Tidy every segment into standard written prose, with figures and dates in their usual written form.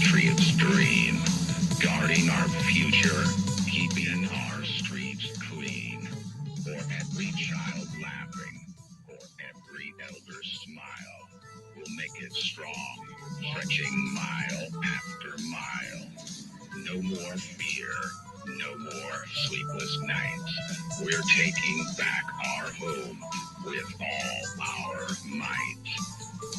patriot's dream, guarding our future, keeping our streets clean. For every child laughing, for every elder smile, we'll make it strong, stretching mile after mile. No more fear, no more sleepless nights. We're taking back our home with all our might.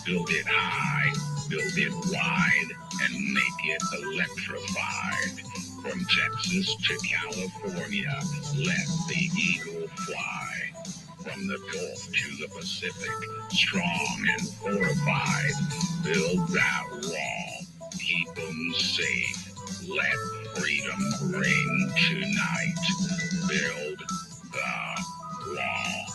Build it high, build it wide, and make it electrified. From Texas to California, let the eagle fly. From the Gulf to the Pacific, strong and fortified. Build that wall, keep them safe. Let freedom ring tonight. Build the wall.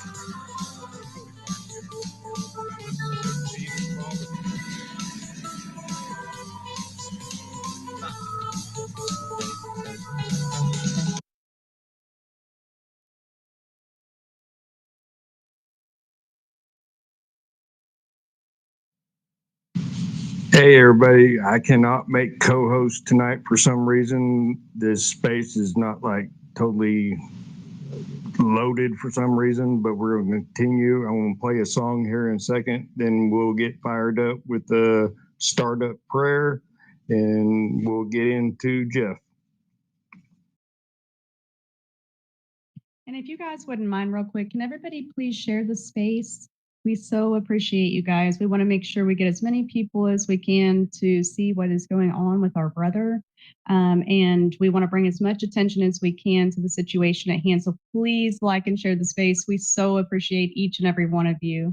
Hey everybody, I cannot make co-host tonight for some reason. This space is not like totally loaded for some reason, but we're going to continue. I'm going to play a song here in a second, then we'll get fired up with the startup prayer and we'll get into Jeff. And if you guys wouldn't mind real quick, can everybody please share the space? We so appreciate you guys. We want to make sure we get as many people as we can to see what is going on with our brother. And we want to bring as much attention as we can to the situation at hand. So please like and share the space. We so appreciate each and every one of you.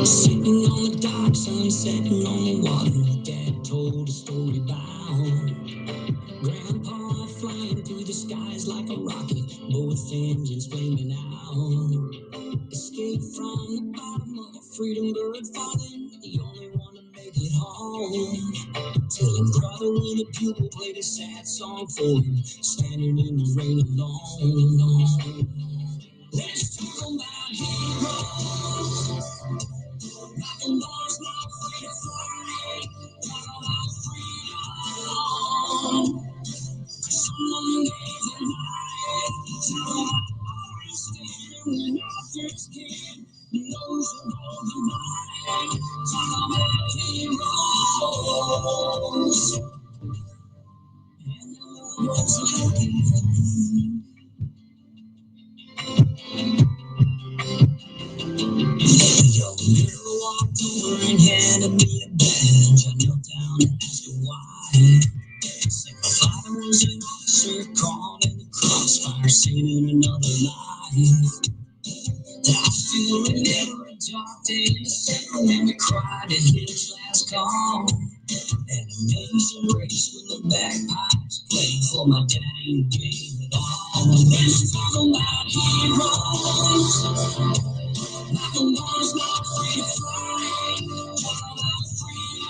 Sitting on the dock, sun setting on the water. Dad told a story about Grandpa flying through the skies like a rocket, both engines flaming out. Escape from the bottom of a freedom bird falling, the only one to make it home. Till him brother with a bugle played a sad song for him, standing in the rain alone. Let's talk about heroes. Rock and roll's not free to fly. Talk about freedom. Someone gave their life. Talk about ours standing when our first kid knows who hold the line. Talk about heroes. And the Lord was looking for me. Yo, little walked over and handed me a badge. I knelt down and asked her why. Said my father was an officer caught in the crossfire, saving another life. I still remember a dark day in December when we cried at his last call. An amazing race with the bagpipes playing for my daddy who gave it all. Let's talk about heroes. Like the ones not free to fly. Talk about freedom.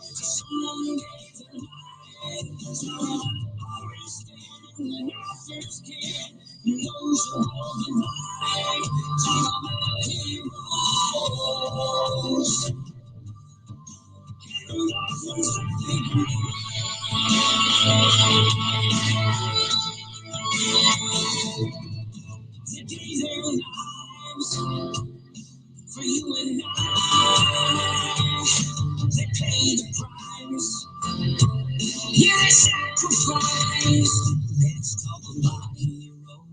Someone gave their life. Talk about ours standing when our first kid knows who hold the line. Talk about heroes. And loved ones that they gave their lives for you and I. They paid the price. Yeah, they sacrificed. Let's talk about heroes.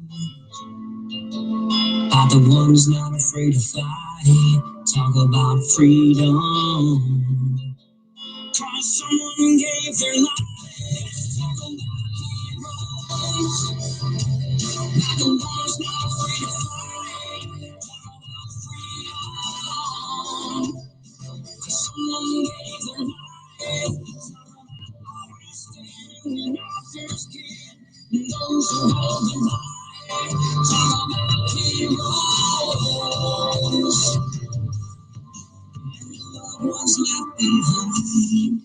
About the ones not afraid to fight. Talk about freedom. Cause someone gave their life. Let's talk about heroes. About the ones not afraid to fight. Talk about freedom. Cause someone gave their life. When our first kid knows who hold the line. Talk about heroes. And the loved ones left behind.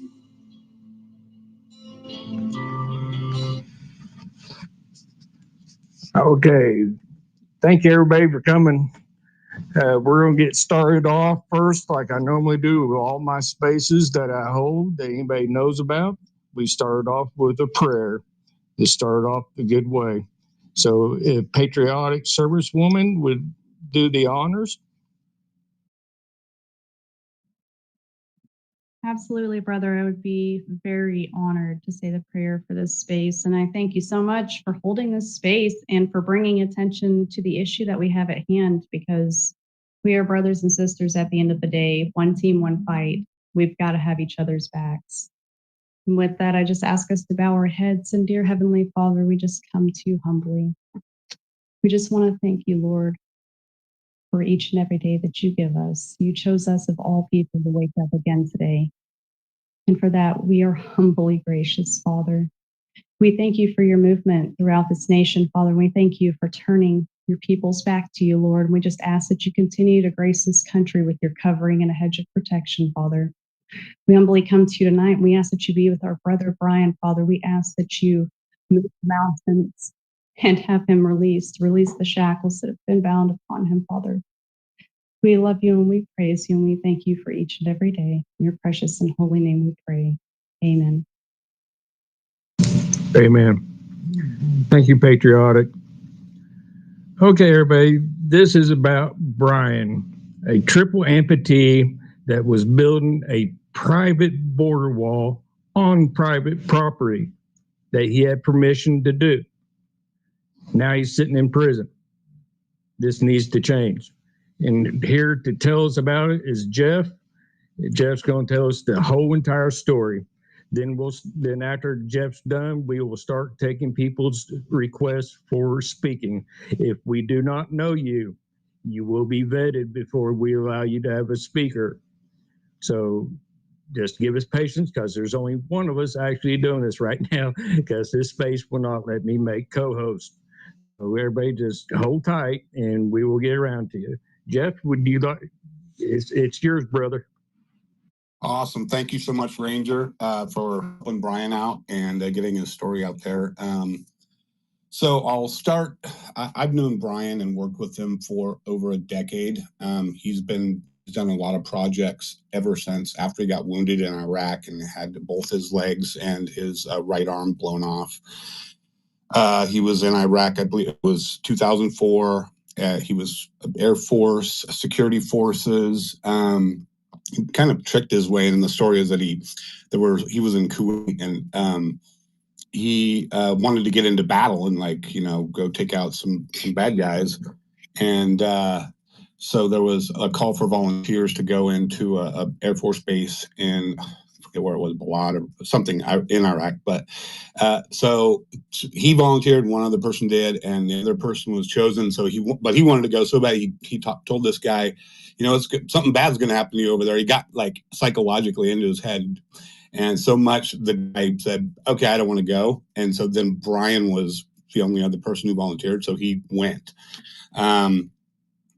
Okay. Thank you, everybody, for coming. We're going to get started off first, like I normally do with all my spaces that I hold that anybody knows about. We started off with a prayer to start off the good way. So if patriotic servicewoman would do the honors. Absolutely, brother. I would be very honored to say the prayer for this space. And I thank you so much for holding this space and for bringing attention to the issue that we have at hand, because we are brothers and sisters at the end of the day, one team, one fight. We've got to have each other's backs. And with that, I just ask us to bow our heads. And dear Heavenly Father, we just come to you humbly. We just want to thank you, Lord, for each and every day that you give us. You chose us of all people to wake up again today. And for that, we are humbly gracious, Father. We thank you for your movement throughout this nation, Father. We thank you for turning your peoples back to you, Lord. And we just ask that you continue to grace this country with your covering and a hedge of protection, Father. We humbly come to you tonight. We ask that you be with our brother Brian, Father. We ask that you move the mountains and have him released. Release the shackles that have been bound upon him, Father. We love you and we praise you and we thank you for each and every day. In your precious and holy name we pray. Amen. Amen. Thank you, patriotic. Okay, everybody, this is about Brian, a triple amputee that was building a private border wall on private property that he had permission to do. Now he's sitting in prison. This needs to change. And here to tell us about it is Jeff. Jeff's going to tell us the whole entire story. Then after Jeff's done, we will start taking people's requests for speaking. If we do not know you, you will be vetted before we allow you to have a speaker. So just give us patience, because there's only one of us actually doing this right now, because this space will not let me make co-host. So everybody just hold tight and we will get around to you. Jeff, would you like, it's yours, brother. Awesome. Thank you so much, Ranger, for helping Brian out and getting his story out there. So I'll start. I've known Brian and worked with him for over a decade. He's done a lot of projects ever since after he got wounded in Iraq and had both his legs and his right arm blown off. He was in Iraq, I believe it was 2004. He was Air Force, security forces. He kind of tricked his way, and the story is that he was in Kuwait, and he wanted to get into battle and go take out some bad guys, and so there was a call for volunteers to go into a Air Force base in, I forget where it was, Balad or something in Iraq, but so he volunteered, one other person did, and the other person was chosen. So he wanted to go so bad. He told this guy, something bad's going to happen to you over there. He got psychologically into his head, and so much the guy said, "Okay, I don't want to go." And so then Brian was the only other person who volunteered, so he went.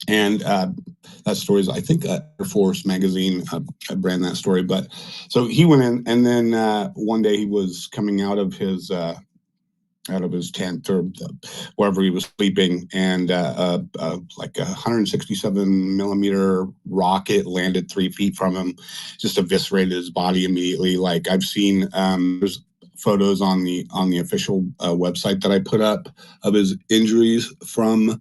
And that story is, I think, Air Force magazine ran that story. But so he went in, and then one day he was coming out of his tent or wherever he was sleeping, and like a 167 millimeter rocket landed 3 feet from him, just eviscerated his body immediately. Like I've seen, there's photos on the official website that I put up of his injuries from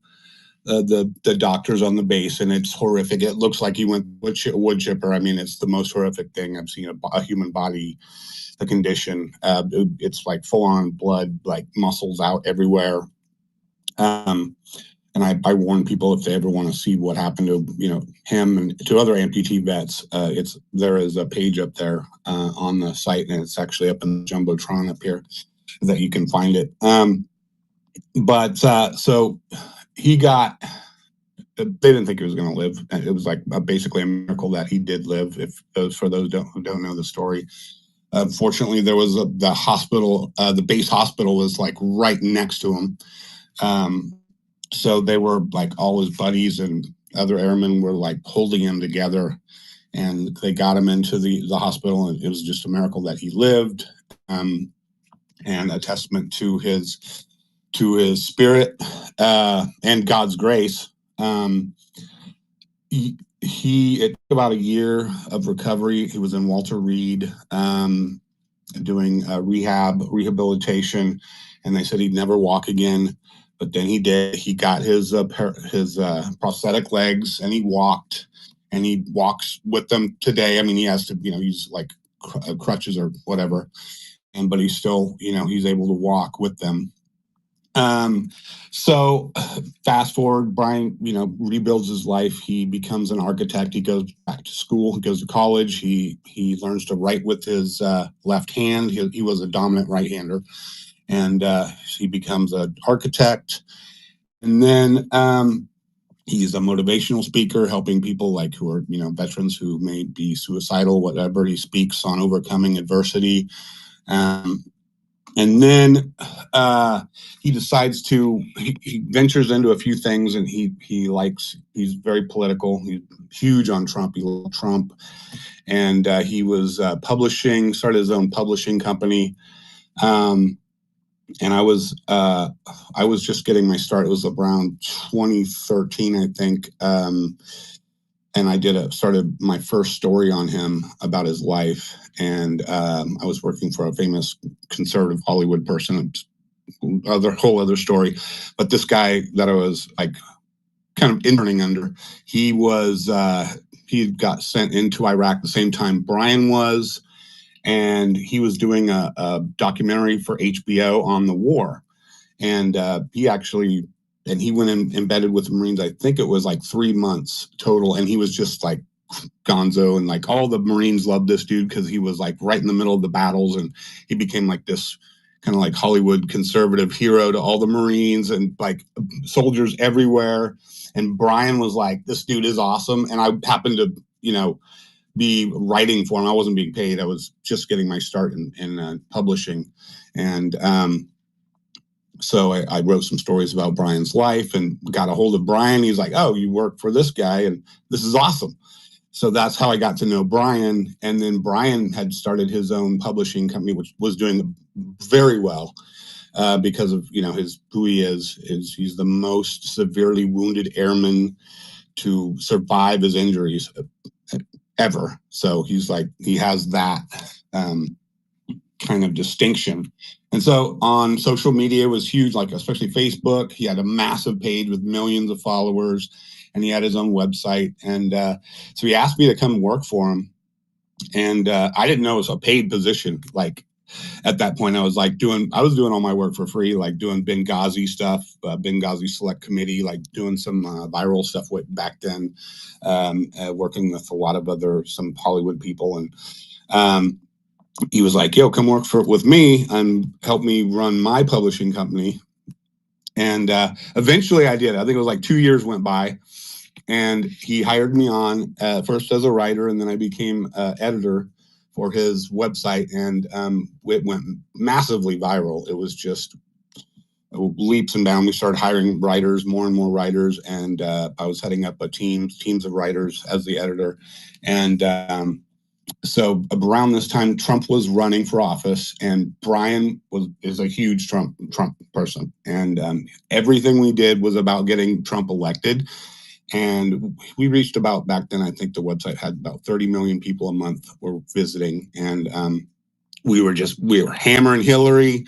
the doctors on the base, and it's horrific. It looks like he went wood chipper. I mean, it's the most horrific thing I've seen a human body. The condition, it's like full on blood, like muscles out everywhere. And I warn people, if they ever want to see what happened to him and to other amputee vets, there is a page up there on the site, and it's actually up in the Jumbotron up here that you can find it. So he got. They didn't think he was going to live. It was like basically a miracle that he did live. For those who don't know the story. Fortunately, there was the hospital, the base hospital was like right next to him. So they were like, all his buddies and other airmen were like holding him together, and they got him into the hospital, and it was just a miracle that he lived, and a testament to his to his spirit and God's grace. It took about a year of recovery. He was in Walter Reed doing rehabilitation, and they said he'd never walk again. But then he did. He got his prosthetic legs, and he walked, and he walks with them today. I mean, he has to, use like crutches or whatever, but he's still, he's able to walk with them. So fast forward, Brian, rebuilds his life. He becomes an architect. He goes back to school. He goes to college. He learns to write with his left hand. He was a dominant right-hander, and he becomes an architect. And then he's a motivational speaker, helping people like who are, veterans who may be suicidal, whatever. He speaks on overcoming adversity. And then he decides he ventures into a few things, and he's very political. He's huge on Trump. He loves Trump. And he was started his own publishing company. And I was just getting my start. It was around 2013, I think. And I started my first story on him about his life. And I was working for a famous conservative Hollywood person, whole other story. But this guy that I was like kind of interning under, he got sent into Iraq the same time Brian was, and he was doing a documentary for HBO on the war. And he went in embedded with the Marines. I think it was like 3 months total. And he was just like gonzo, and like all the Marines loved this dude because he was like right in the middle of the battles, and he became like this kind of like Hollywood conservative hero to all the Marines and like soldiers everywhere. And Brian was like, this dude is awesome. And I happened to, be writing for him. I wasn't being paid. I was just getting my start in publishing. And so I wrote some stories about Brian's life and got a hold of Brian. He's like, oh, you work for this guy, and this is awesome. So that's how I got to know Brian. And then Brian had started his own publishing company, which was doing very well because of, who he is. He's the most severely wounded airman to survive his injuries ever. So he has that kind of distinction. And so on social media, it was huge, like especially Facebook. He had a massive page with millions of followers, and he had his own website. And so he asked me to come work for him. And I didn't know it was a paid position. Like at that point, I was doing all my work for free, like doing Benghazi stuff, Benghazi Select Committee, like doing some viral stuff back then, working with a lot of some Hollywood people. And he was like, yo, come work with me and help me run my publishing company. And eventually I did. I think it was like 2 years went by, and he hired me on first as a writer, and then I became editor for his website, and it went massively viral. It was just leaps and bounds. We started hiring writers, more and more writers, and I was heading up teams of writers as the editor. And so around this time, Trump was running for office, and Brian is a huge Trump person, and everything we did was about getting Trump elected. And we reached about, back then, I think the website had about 30 million people a month were visiting. And we were hammering Hillary.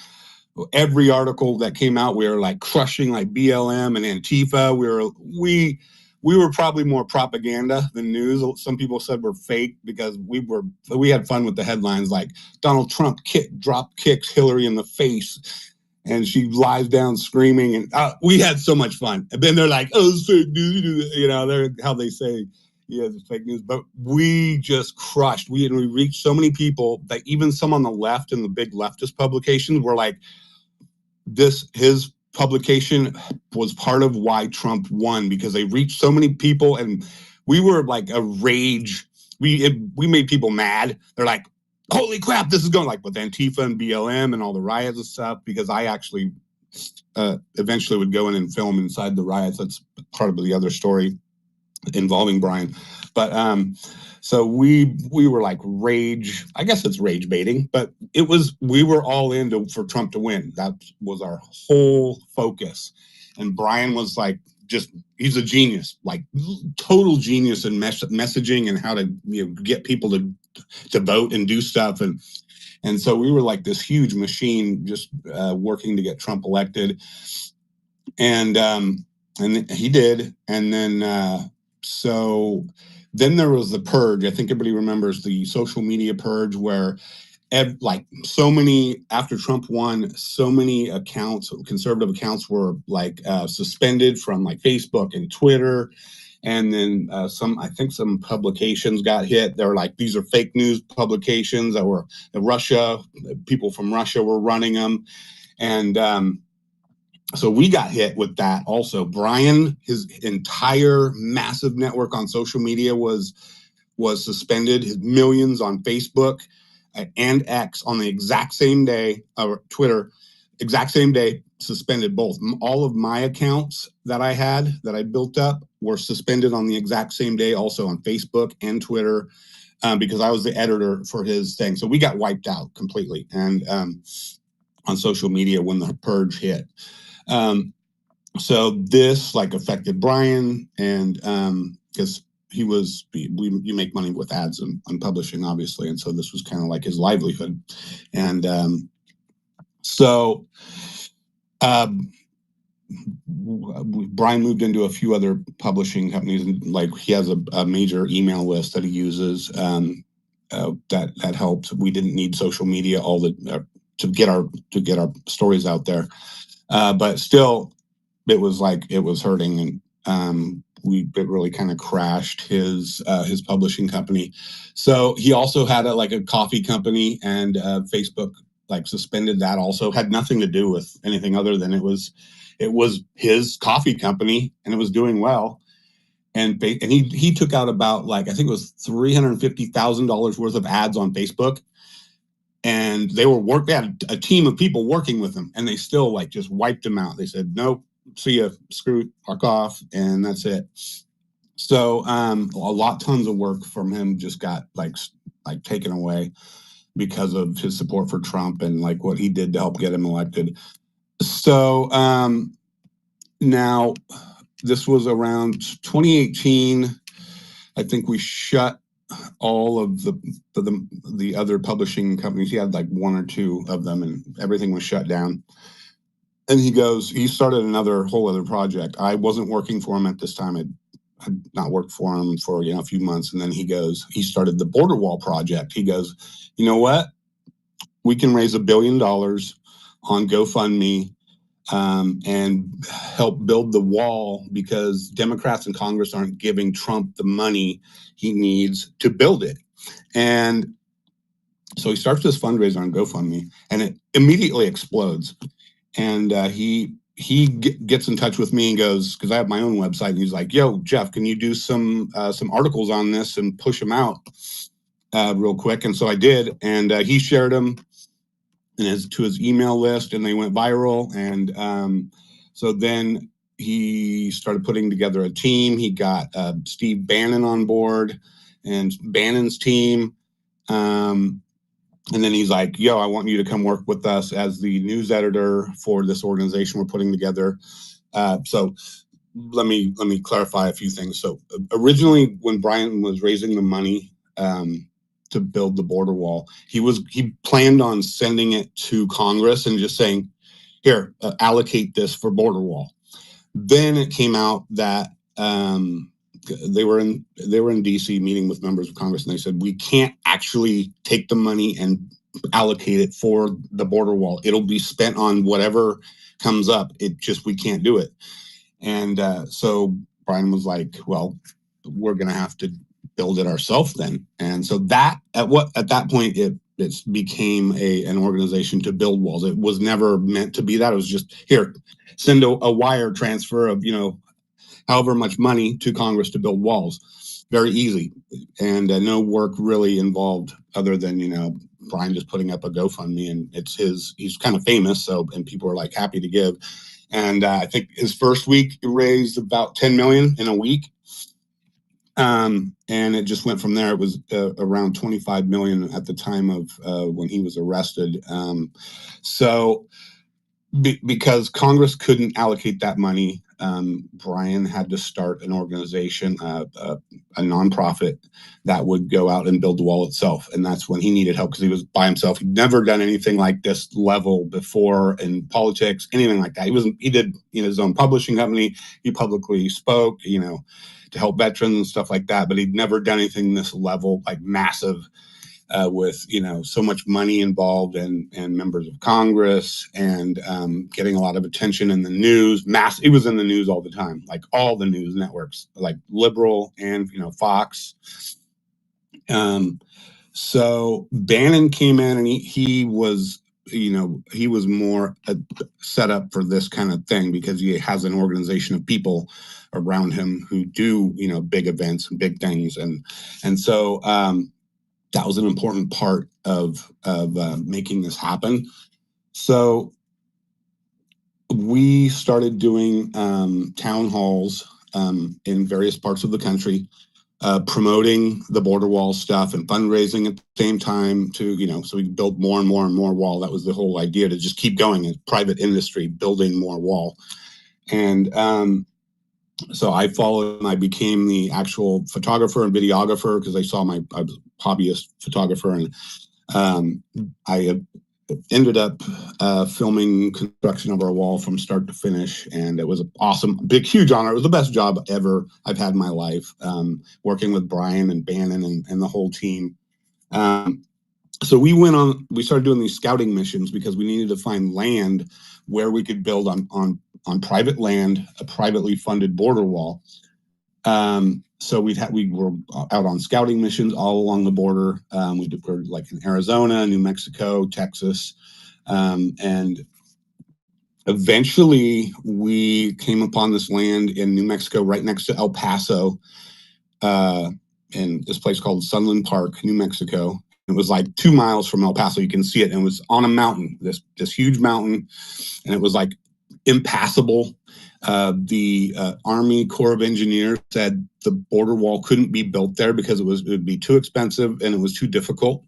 Every article that came out, we were like crushing like BLM and Antifa. We were probably more propaganda than news. Some people said we're fake because we had fun with the headlines like Donald Trump drop kicks Hillary in the face, and she lies down screaming, and we had so much fun. And then they're like, oh, it's fake news. They're how they say, yeah, it's fake news. But we just crushed. We reached so many people that even some on the left and the big leftist publications were like, his publication was part of why Trump won, because they reached so many people, and we were like a rage. We made people mad. They're like, holy crap, this is going, like with Antifa and BLM and all the riots and stuff, because I actually eventually would go in and film inside the riots. That's part of the other story. involving Brian. But so we were like rage, I guess it's rage baiting, but we were all in for Trump to win. That was our whole focus. And Brian was like, he's a genius, like total genius in messaging and how to get people to vote and do stuff. And so we were like this huge machine just working to get Trump elected. And he did. And then so then there was the purge. I think everybody remembers the social media purge where like so many, after Trump won, so many accounts, conservative accounts were like suspended from like Facebook and Twitter. And then I think some publications got hit. They were like, these are fake news publications that were people from Russia were running them. And so we got hit with that also. Brian, his entire massive network on social media was suspended. His millions on Facebook and X on the exact same day, or Twitter, exact same day, suspended both. All of my accounts that I built up were suspended on the exact same day, also on Facebook and Twitter, because I was the editor for his thing. So we got wiped out completely, and on social media when the purge hit. So this like affected Brian, and because you make money with ads and publishing, obviously, and so this was kind of like his livelihood. And so Brian moved into a few other publishing companies, and like he has a major email list that he uses that helped. We didn't need social media to get our stories out there, but still it was hurting, and it really kind of crashed his publishing company. So he also had a coffee company, and Facebook like suspended that. Also had nothing to do with anything other than it was his coffee company, and it was doing well. And he took out about I think it was $350,000 worth of ads on Facebook, and they had a team of people working with him, and they still just wiped him out. They said, nope, see ya, screw, fuck off, and that's it. So tons of work from him just got taken away because of his support for Trump and what he did to help get him elected. So now this was around 2018. I think we shut all of the other publishing companies. He had one or two of them, and everything was shut down. And he started another whole other project. I wasn't working for him at this time. I had not worked for him for a few months. And then he started the Border Wall project. He goes, you know what? We can raise $1 billion on GoFundMe and help build the wall, because Democrats in Congress aren't giving Trump the money he needs to build it. And so he starts this fundraiser on GoFundMe, and it immediately explodes. And he gets in touch with me and goes, because I have my own website, and he's like, yo, Jeff, can you do some articles on this and push them out real quick? And so I did, and he shared them to his email list, and they went viral. And so then he started putting together a team. He got Steve Bannon on board and Bannon's team. And then he's like, yo, I want you to come work with us as the news editor for this organization we're putting together. So let me clarify a few things. So originally, when Brian was raising the money to build the border wall, he planned on sending it to Congress and just saying, here, allocate this for border wall. Then it came out that they were in DC meeting with members of Congress, and they said, we can't actually take the money and allocate it for the border wall. It'll be spent on whatever comes up. We can't do it. And so Brian was like, well, we're going to have to build it ourselves then. And so at that point, it became an organization to build walls. It was never meant to be that. It was just, here, send a wire transfer of, however much money to Congress to build walls. Very easy. And no work really involved other than, Brian just putting up a GoFundMe, and he's kind of famous. So, and people are happy to give. And I think his first week he raised about 10 million in a week. And it just went from there. It was around 25 million at the time of when he was arrested. Because Congress couldn't allocate that money, Brian had to start an organization, a nonprofit that would go out and build the wall itself. And that's when he needed help, because he was by himself. He'd never done anything like this level before in politics, anything like that. He did his own publishing company. He publicly spoke, to help veterans and stuff like that. But he'd never done anything this level, like massive, with so much money involved, and members of Congress, and getting a lot of attention in the news. It was in the news all the time, like all the news networks, like liberal and Fox. So Bannon came in, and he was more set up for this kind of thing, because he has an organization of people around him who do big events and big things, and so that was an important part of making this happen. So we started doing town halls in various parts of the country, promoting the border wall stuff and fundraising at the same time to, so we could build more and more and more wall. That was the whole idea, to just keep going as private industry, building more wall. And so I followed, and I became the actual photographer and videographer, because I was a hobbyist photographer, and I ended up filming construction of our wall from start to finish, and it was an awesome, big, huge honor. It was the best job ever I've had in my life, working with Brian and Bannon and the whole team. So we started doing these scouting missions, because we needed to find land where we could build on private land, a privately funded border wall. So we were out on scouting missions all along the border. We were like in Arizona, New Mexico, Texas, and eventually we came upon this land in New Mexico, right next to El Paso, in this place called Sunland Park, New Mexico. It was like 2 miles from El Paso. You can see it, and it was on a mountain, this huge mountain, and it was like impassable. The Army Corps of Engineers said the border wall couldn't be built there because it would be too expensive, and it was too difficult,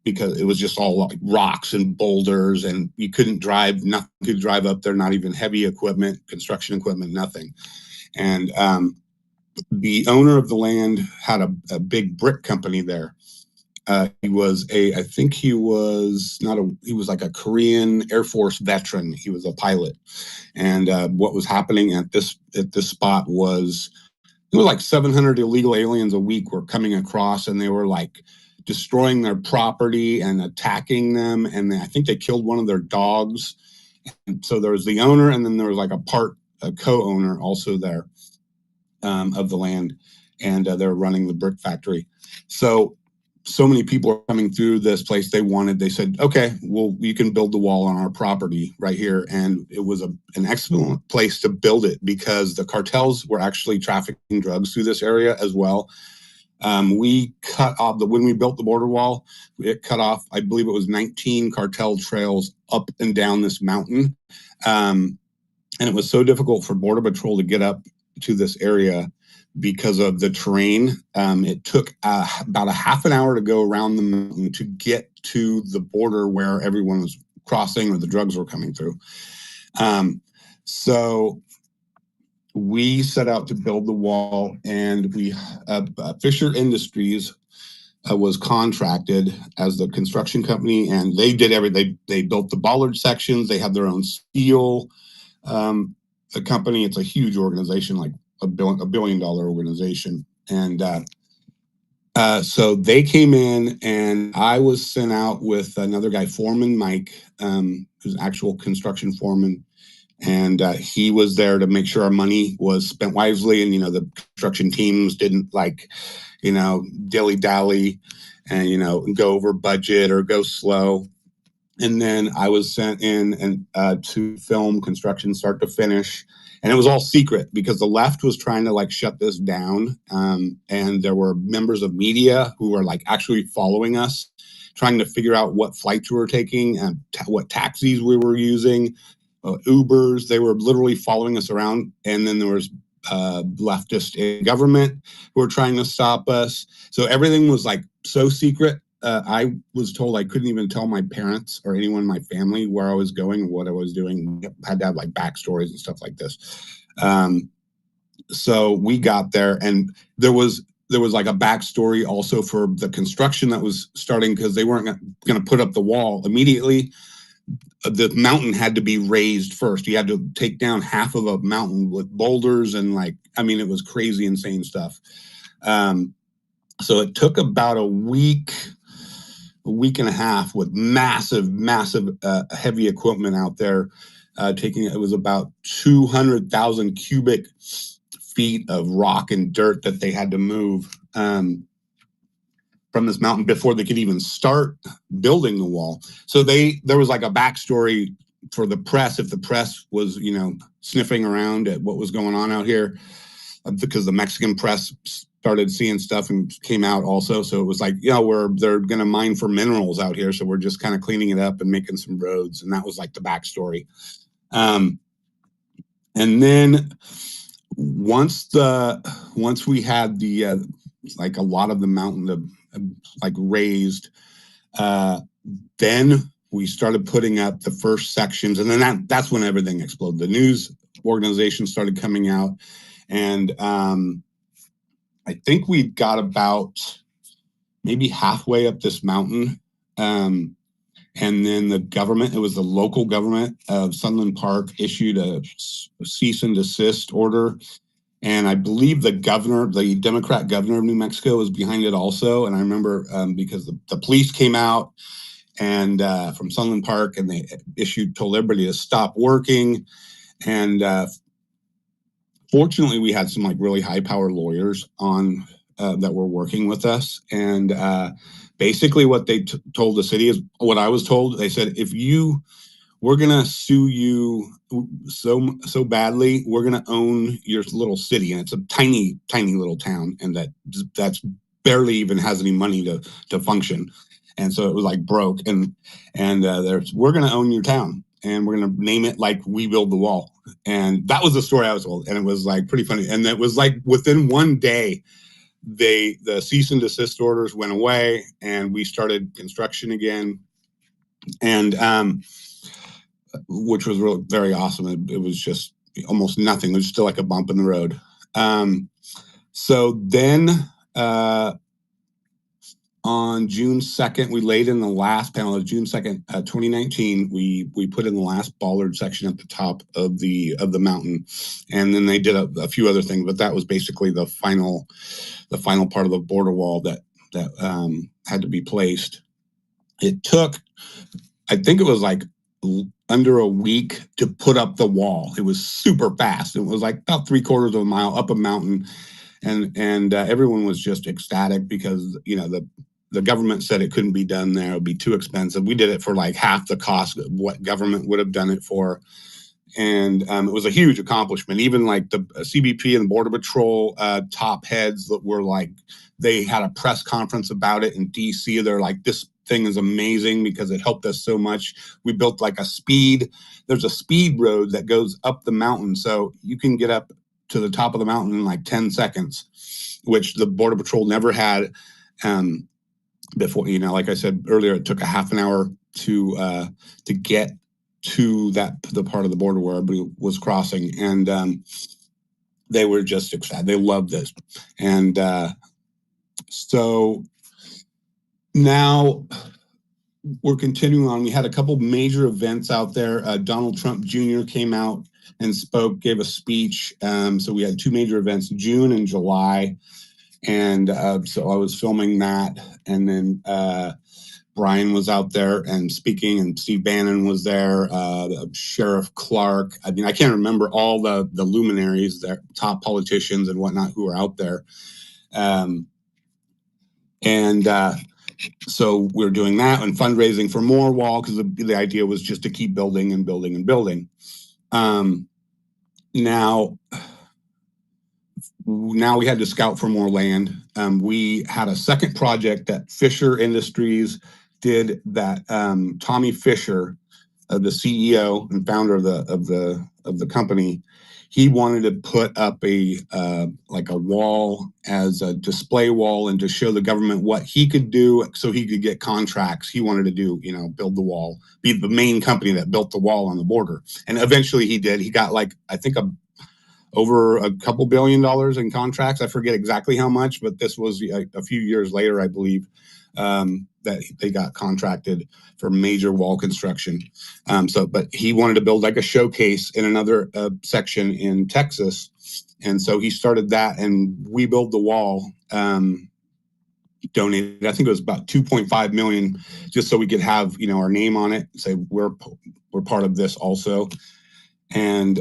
because it was just all like rocks and boulders, and you couldn't drive. Nothing could drive up there, not even heavy equipment, construction equipment, nothing. And the owner of the land had a big brick company there. He was like a Korean Air Force veteran. He was a pilot. And what was happening at this spot was, it was like 700 illegal aliens a week were coming across, and they were like destroying their property and attacking them. And I think they killed one of their dogs. And so there was the owner, and then there was like a co-owner also there of the land, and they're running the brick factory. So many people are coming through this place. They said, okay, well, you can build the wall on our property right here. And it was an excellent place to build it, because the cartels were actually trafficking drugs through this area as well. We cut off when we built the border wall, it cut off, I believe it was 19 cartel trails up and down this mountain. And it was so difficult for Border Patrol to get up to this area because of the terrain. It took about a half an hour to go around the mountain to get to the border where everyone was crossing or the drugs were coming through. So we set out to build the wall, and Fisher Industries was contracted as the construction company, and they did everything. They built the bollard sections. They had their own steel company. It's a huge organization, like a $1 billion organization. And so they came in, and I was sent out with another guy, Foreman Mike, who's an actual construction foreman. And he was there to make sure our money was spent wisely. And, the construction teams didn't dilly-dally and, go over budget or go slow. And then I was sent in to film construction start to finish. And it was all secret, because the left was trying to shut this down. And there were members of media who were actually following us, trying to figure out what flights we were taking and what taxis we were using. Ubers, they were literally following us around. And then there was leftist in government who were trying to stop us. So everything was like so secret. I was told I couldn't even tell my parents or anyone in my family where I was going and what I was doing. I had to have like backstories and stuff like this. So we got there, and there was like a backstory also for the construction that was starting, because they weren't going to put up the wall immediately. The mountain had to be raised first. You had to take down half of a mountain with boulders and it was crazy, insane stuff. So it took about a week and a half with massive heavy equipment out there. It was about 200,000 cubic feet of rock and dirt that they had to move from this mountain before they could even start building the wall. So there was like a backstory for the press, if the press was, sniffing around at what was going on out here, because the Mexican press started seeing stuff and came out also. So it was like, they're going to mine for minerals out here. So we're just kind of cleaning it up and making some roads. And that was like the backstory. And then once we had the, like a lot of the mountain, raised, then we started putting up the first sections, and then that's when everything exploded. The news organizations started coming out, and I think we got about maybe halfway up this mountain, and then the government, it was the local government of Sunland Park, issued a cease and desist order. And I believe the Democrat governor of New Mexico was behind it also. And I remember because the police came out and from Sunland Park, and they told everybody to stop working. And fortunately, we had some like really high-powered lawyers on that were working with us. And basically what they told the city is what I was told. They said, we're going to sue you so badly, we're going to own your little city. And it's a tiny, tiny little town, and that's barely even has any money to function. And so it was like broke. And we're going to own your town, and we're going to name it like We Build the Wall. And that was the story I was told. And it was like pretty funny. And it was like within one day, the cease and desist orders went away, and we started construction again. And, which was really very awesome. It was just almost nothing. It was still like a bump in the road. So then on June 2nd, we laid in the last panel of June 2nd, 2019. We put in the last bollard section at the top of the mountain, and then they did a few other things, but that was basically the final part of the border wall that had to be placed. It took, I think it was like under a week to put up the wall. It was super fast. It was like about 3/4 of a mile up a mountain, and everyone was just ecstatic because the government said it couldn't be done there. It would be too expensive. We did it for like half the cost of what government would have done it for, and it was a huge accomplishment. Even like the CBP and Border Patrol top heads that were like, they had a press conference about it in DC. They're like, this thing is amazing because it helped us so much. We built like there's a speed road that goes up the mountain, so you can get up to the top of the mountain in like 10 seconds, which the Border Patrol never had before. Like I said earlier, it took a half an hour to get to the part of the border where everybody was crossing, and they were just excited. They loved this. And so now we're continuing on. We had a couple major events out there. Donald Trump Jr. came out and spoke, gave a speech. So we had two major events, June and July. And so I was filming that. And then Brian was out there and speaking, and Steve Bannon was there, Sheriff Clark. I mean, I can't remember all the luminaries, the top politicians and whatnot who were out there. So we're doing that and fundraising for more wall, because the idea was just to keep building and building and building. Now we had to scout for more land. We had a second project that Fisher Industries did, that Tommy Fisher, the CEO and founder of the company, he wanted to put up a like a wall as a display wall and to show the government what he could do so he could get contracts. He wanted to do, you know, build the wall, be the main company that built the wall on the border. And eventually he did. He got like, I think over a couple $2 billion in contracts. I forget exactly how much, but this was a few years later, I believe, that they got contracted for major wall construction. But he wanted to build like a showcase in another section in Texas. And so he started that, and we built the wall, donated, I think it was about 2.5 million, just so we could have, you know, our name on it, say we're part of this also. And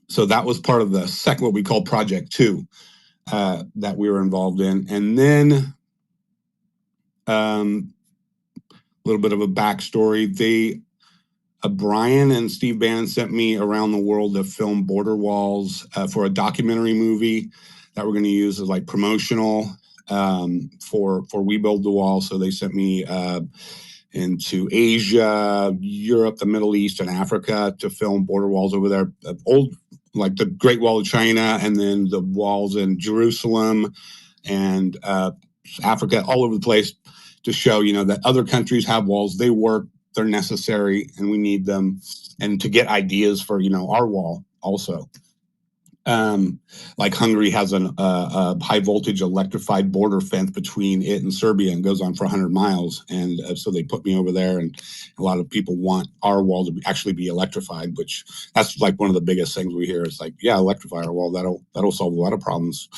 so that was part of the second, what we call Project 2, that we were involved in. And then a little bit of a backstory. Brian and Steve Bannon sent me around the world to film border walls for a documentary movie that we're going to use as like promotional for We Build the Wall. So they sent me into Asia, Europe, the Middle East, and Africa to film border walls over there. Old, like the Great Wall of China, and then the walls in Jerusalem and Africa, all over the place, to show, you know, that other countries have walls. They work, they're necessary, and we need them, and to get ideas for, you know, our wall also. Like Hungary has a high voltage electrified border fence between it and Serbia, and goes on for 100 miles. And so they put me over there, and a lot of people want our wall to actually be electrified, which that's like one of the biggest things we hear. It's like, yeah, electrify our wall. That'll solve a lot of problems.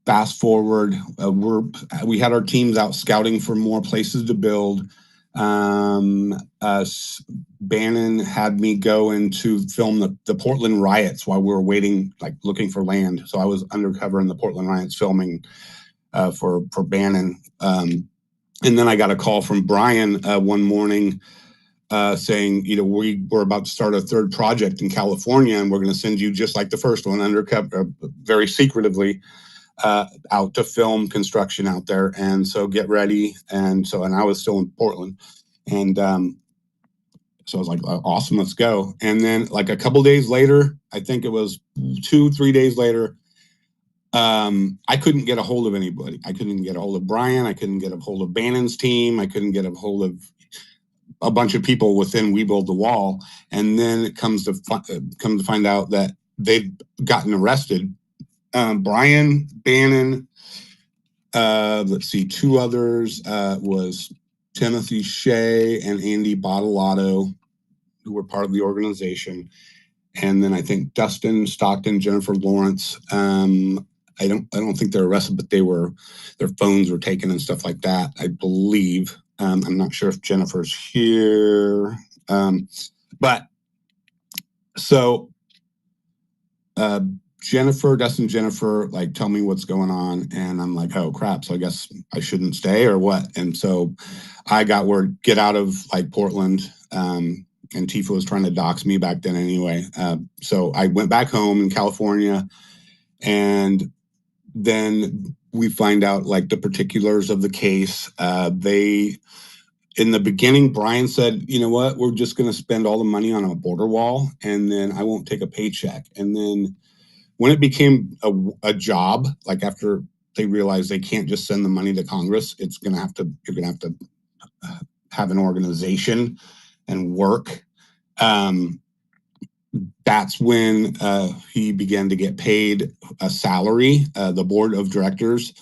Fast forward, we had our teams out scouting for more places to build. Bannon had me go in to film the Portland riots while we were waiting, like looking for land. So I was undercover in the Portland riots filming for Bannon. And then I got a call from Brian one morning saying, you know, we're about to start a third project in California, and we're going to send you, just like the first one, undercover, very secretively, out to film construction out there. And so get ready. And I was still in Portland. And so I was like, awesome, let's go. And then like a couple days later, I think it was 2-3 days later, I couldn't get a hold of anybody. I couldn't get a hold of Brian. I couldn't get a hold of Bannon's team. I couldn't get a hold of a bunch of people within We Build the Wall. And then it comes to find out that they'd gotten arrested. Brian, Bannon, let's see, two others was Timothy Shea and Andy Bottolato, who were part of the organization. And then I think Dustin Stockton, Jennifer Lawrence. I don't think they're arrested, but their phones were taken and stuff like that, I believe. I'm not sure if Jennifer's here. But so Jennifer, like, tell me what's going on. And I'm like, oh crap. So I guess I shouldn't stay or what? And so I got word, get out of like Portland. And Tifa was trying to dox me back then anyway. So I went back home in California, and then we find out like the particulars of the case. In the beginning, Brian said, you know what, we're just going to spend all the money on a border wall, and then I won't take a paycheck. And then when it became a job, like after they realized they can't just send the money to Congress, you're going to have to have an organization and work. That's when he began to get paid a salary. The board of directors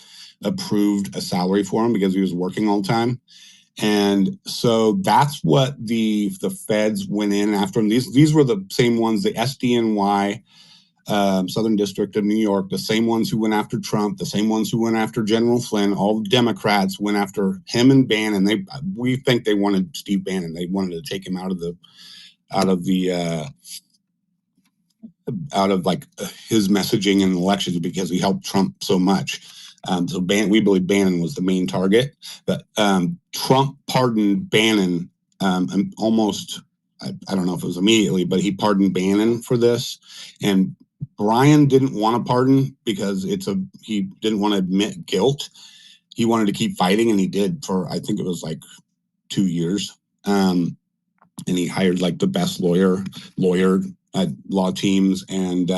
approved a salary for him because he was working all the time. And so that's what the feds went in after him. These were the same ones, the SDNY, Southern District of New York, the same ones who went after Trump, the same ones who went after General Flynn. All the Democrats went after him and Bannon. We think they wanted Steve Bannon. They wanted to take him out of like his messaging in elections because he helped Trump so much. So we believe Bannon was the main target, but Trump pardoned Bannon almost, I don't know if it was immediately, but he pardoned Bannon for this. And Brian didn't want to pardon because he didn't want to admit guilt. He wanted to keep fighting, and he did for, I think it was like 2 years. and he hired like the best lawyer law teams. And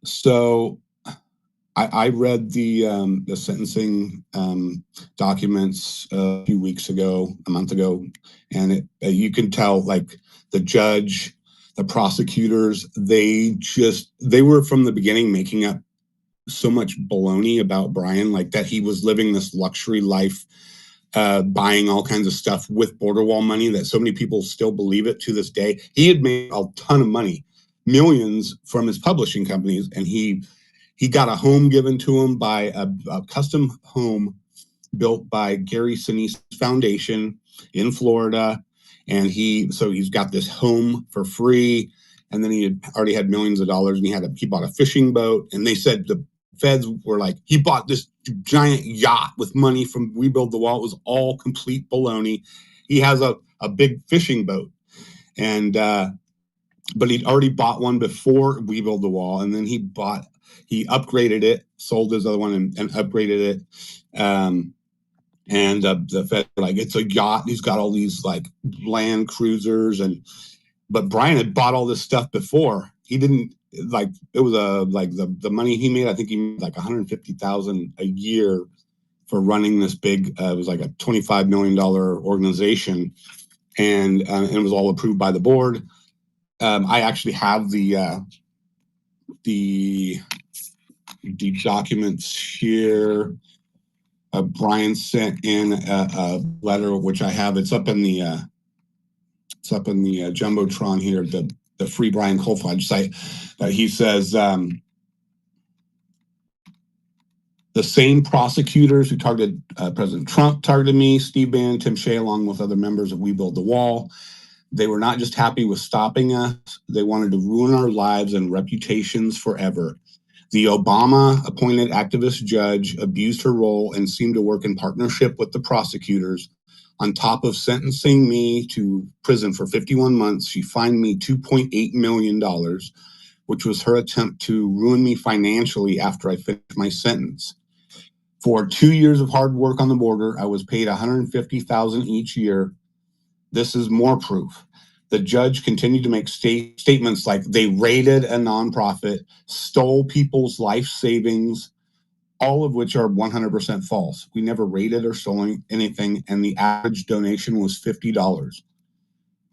so I read the sentencing documents a few weeks ago, a month ago, and you can tell like the judge, the prosecutors, they were from the beginning making up so much baloney about Brian, like that he was living this luxury life, buying all kinds of stuff with border wall money, that so many people still believe it to this day. He had made a ton of money, millions from his publishing companies, and he got a home given to him by a custom home built by Gary Sinise's Foundation in Florida. And he's got this home for free. And then he had already had millions of dollars, and he bought a fishing boat. And they said the feds were like, he bought this giant yacht with money from Rebuild the Wall. It was all complete baloney. He has a big fishing boat. And, but he'd already bought one before Rebuild the Wall. And then he upgraded it, sold his other one and upgraded it. And the Fed were like, it's a yacht. He's got all these like Land Cruisers, but Brian had bought all this stuff before. He didn't like, it was the money he made. I think he made like $150,000 a year for running this big. It was like a $25 million organization, and it was all approved by the board. I actually have the documents here. Brian sent in a letter, which I have. It's up in the Jumbotron here, the Free Brian Kolfage site. He says the same prosecutors who targeted President Trump targeted me, Steve Bannon, Tim Shea, along with other members of We Build the Wall. They were not just happy with stopping us; they wanted to ruin our lives and reputations forever. The Obama-appointed activist judge abused her role and seemed to work in partnership with the prosecutors. On top of sentencing me to prison for 51 months, she fined me $2.8 million, which was her attempt to ruin me financially after I finished my sentence. For 2 years of hard work on the border, I was paid $150,000 each year. This is more proof. The judge continued to make statements like they raided a nonprofit, stole people's life savings, all of which are 100% false. We never raided or stolen anything, and the average donation was $50.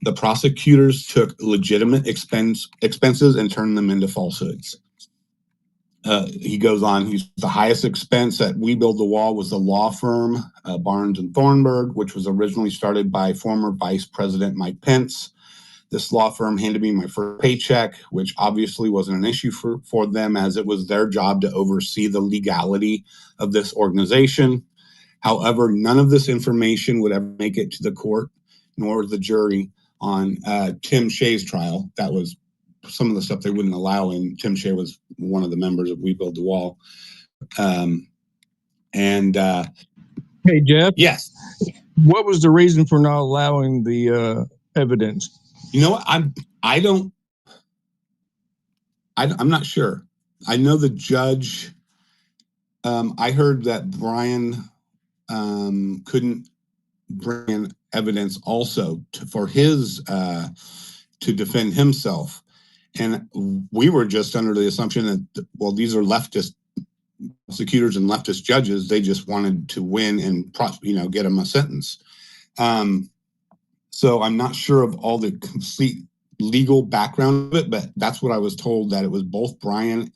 The prosecutors took legitimate expenses and turned them into falsehoods. He goes on, the highest expense at We Build the Wall was the law firm, Barnes & Thornburg, which was originally started by former Vice President Mike Pence. This law firm handed me my first paycheck, which obviously wasn't an issue for them, as it was their job to oversee the legality of this organization. However, none of this information would ever make it to the court, nor the jury on Tim Shea's trial. That was some of the stuff they wouldn't allow in. Tim Shea was one of the members of We Build the Wall. Hey, Jeff. Yes. What was the reason for not allowing the evidence? You know what? I'm not sure. I know the judge. I heard that Brian couldn't bring in evidence also for his to defend himself, and we were just under the assumption that, well, these are leftist prosecutors and leftist judges. They just wanted to win and get him a sentence. So I'm not sure of all the complete legal background of it, but that's what I was told, that it was both Brian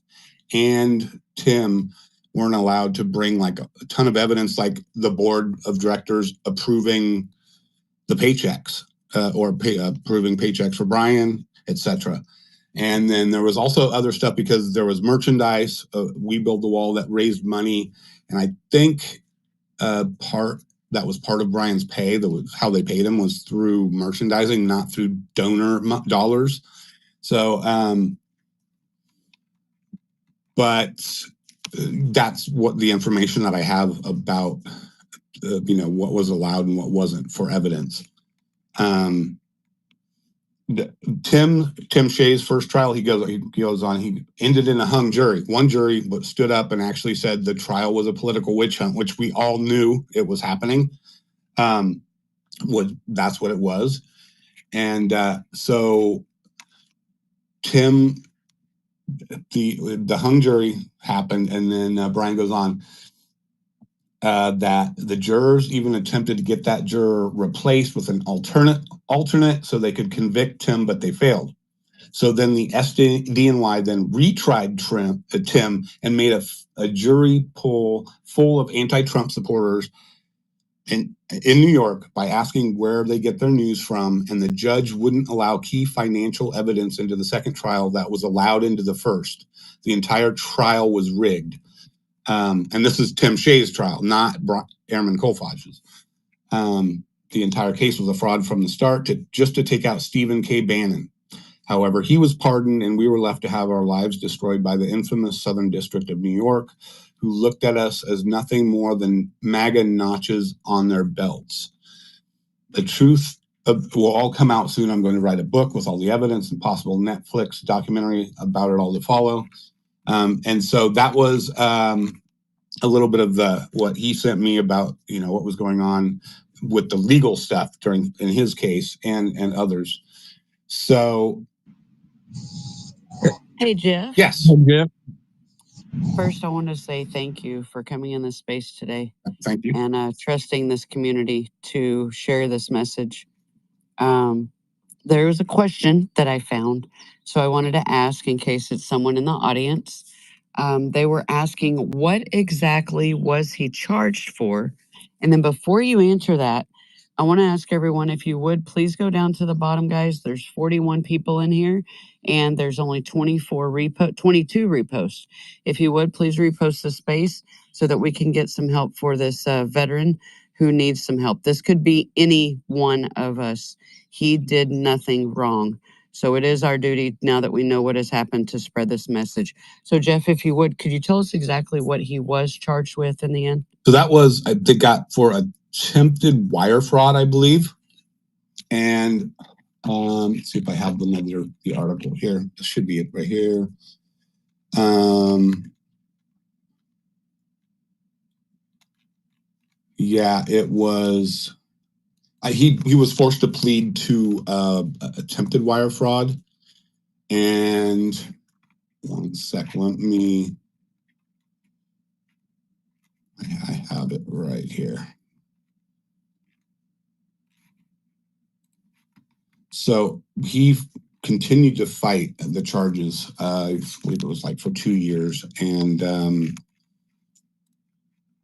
and Tim weren't allowed to bring like a ton of evidence, like the board of directors approving the paychecks approving paychecks for Brian, etc. And then there was also other stuff because there was merchandise. We Build the Wall that raised money, and I think that was part of Brian's pay. That was how they paid him, was through merchandising, not through donor dollars. So, but that's what the information that I have about, what was allowed and what wasn't for evidence. Tim Shea's first trial, he goes on, he ended in a hung jury. One jury stood up and actually said the trial was a political witch hunt, which we all knew it was happening. That's what it was. And so Tim, the hung jury happened, and then Brian goes on that the jurors even attempted to get that juror replaced with an alternate so they could convict Tim, but they failed. So then the SDNY then retried Tim and made a jury pool full of anti-Trump supporters in New York by asking where they get their news from, and the judge wouldn't allow key financial evidence into the second trial that was allowed into the first. The entire trial was rigged. And this is Tim Shea's trial, not Airman Kolfage's. The entire case was a fraud from the start just to take out Stephen K. Bannon. However, he was pardoned, and we were left to have our lives destroyed by the infamous Southern District of New York, who looked at us as nothing more than MAGA notches on their belts. The truth will all come out soon. I'm going to write a book with all the evidence and possible Netflix documentary about it all to follow. And so that was a little bit of what he sent me about, what was going on with the legal stuff in his case and others. So. Hey, Jeff. Yes. Jeff. First, I want to say thank you for coming in this space today. Thank you. And trusting this community to share this message. There was a question that I found, so I wanted to ask in case it's someone in the audience. They were asking, what exactly was he charged for? And then before you answer that, I want to ask everyone, if you would, please go down to the bottom, guys. There's 41 people in here, and there's only 22 reposts. If you would, please repost the space so that we can get some help for this veteran who needs some help. This could be any one of us. He did nothing wrong. So it is our duty, now that we know what has happened, to spread this message. So Jeff, if you would, could you tell us exactly what he was charged with in the end? So that was, they got for attempted wire fraud, I believe. And let's see if I have the article here. This should be it right here. Yeah, it was. He was forced to plead to attempted wire fraud. And one sec, I have it right here. So he continued to fight the charges. I believe it was like for 2 years. And I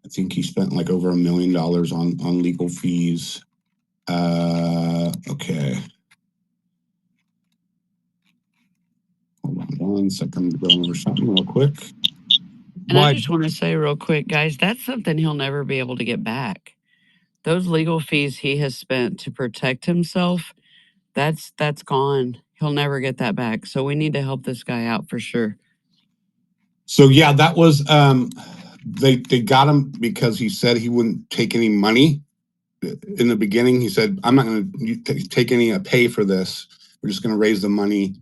think he spent like over $1 million on legal fees. Okay. Hold on 1 second. I'm going over something real quick. And I just want to say real quick, guys, that's something he'll never be able to get back. Those legal fees he has spent to protect himself, that's gone. He'll never get that back. So we need to help this guy out for sure. So yeah, that was they got him because he said he wouldn't take any money. In the beginning, he said, I'm not going to take any pay for this. We're just going to raise the money.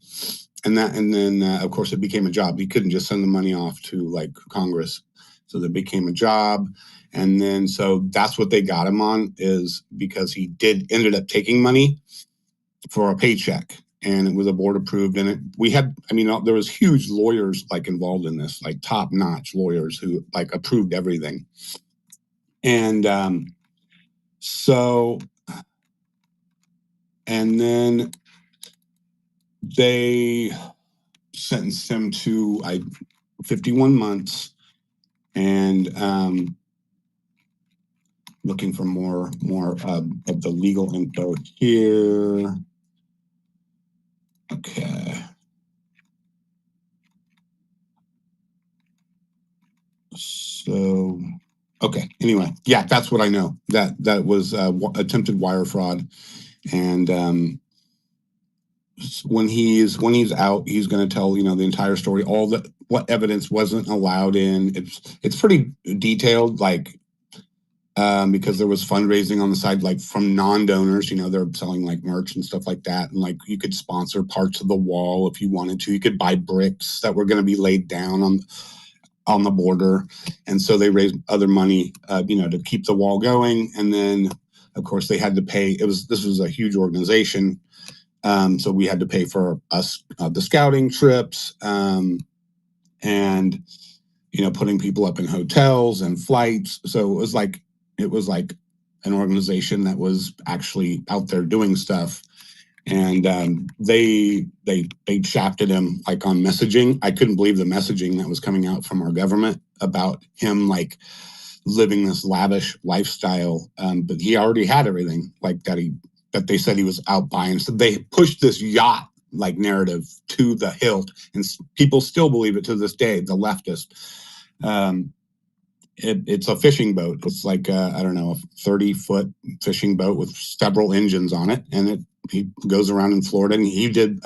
And then, of course, it became a job. He couldn't just send the money off to like Congress. So that became a job. And then, so that's what they got him on, is because he ended up taking money for a paycheck, and it was a board approved. And there was huge lawyers like involved in this, like top notch lawyers who like approved everything. And, so, and then they sentenced him to 51 months, and looking for more of the legal info here. Okay. So, okay. Anyway, yeah, that's what I know. That was attempted wire fraud, and when he's out, he's going to tell the entire story, what evidence wasn't allowed in. It's pretty detailed, like because there was fundraising on the side, like from non-donors. They're selling like merch and stuff like that, and like you could sponsor parts of the wall if you wanted to. You could buy bricks that were going to be laid down on the border, and so they raised other money, to keep the wall going. And then of course, they had to pay. This was a huge organization, so we had to pay for us the scouting trips, and putting people up in hotels and flights. So it was like an organization that was actually out there doing stuff. And they shafted him like on messaging. I couldn't believe the messaging that was coming out from our government about him like living this lavish lifestyle. But he already had everything like that they said he was out buying. So they pushed this yacht like narrative to the hilt, and people still believe it to this day. The leftist. It's a fishing boat. It's like a 30-foot fishing boat with several engines on it, and he goes around in Florida. And he did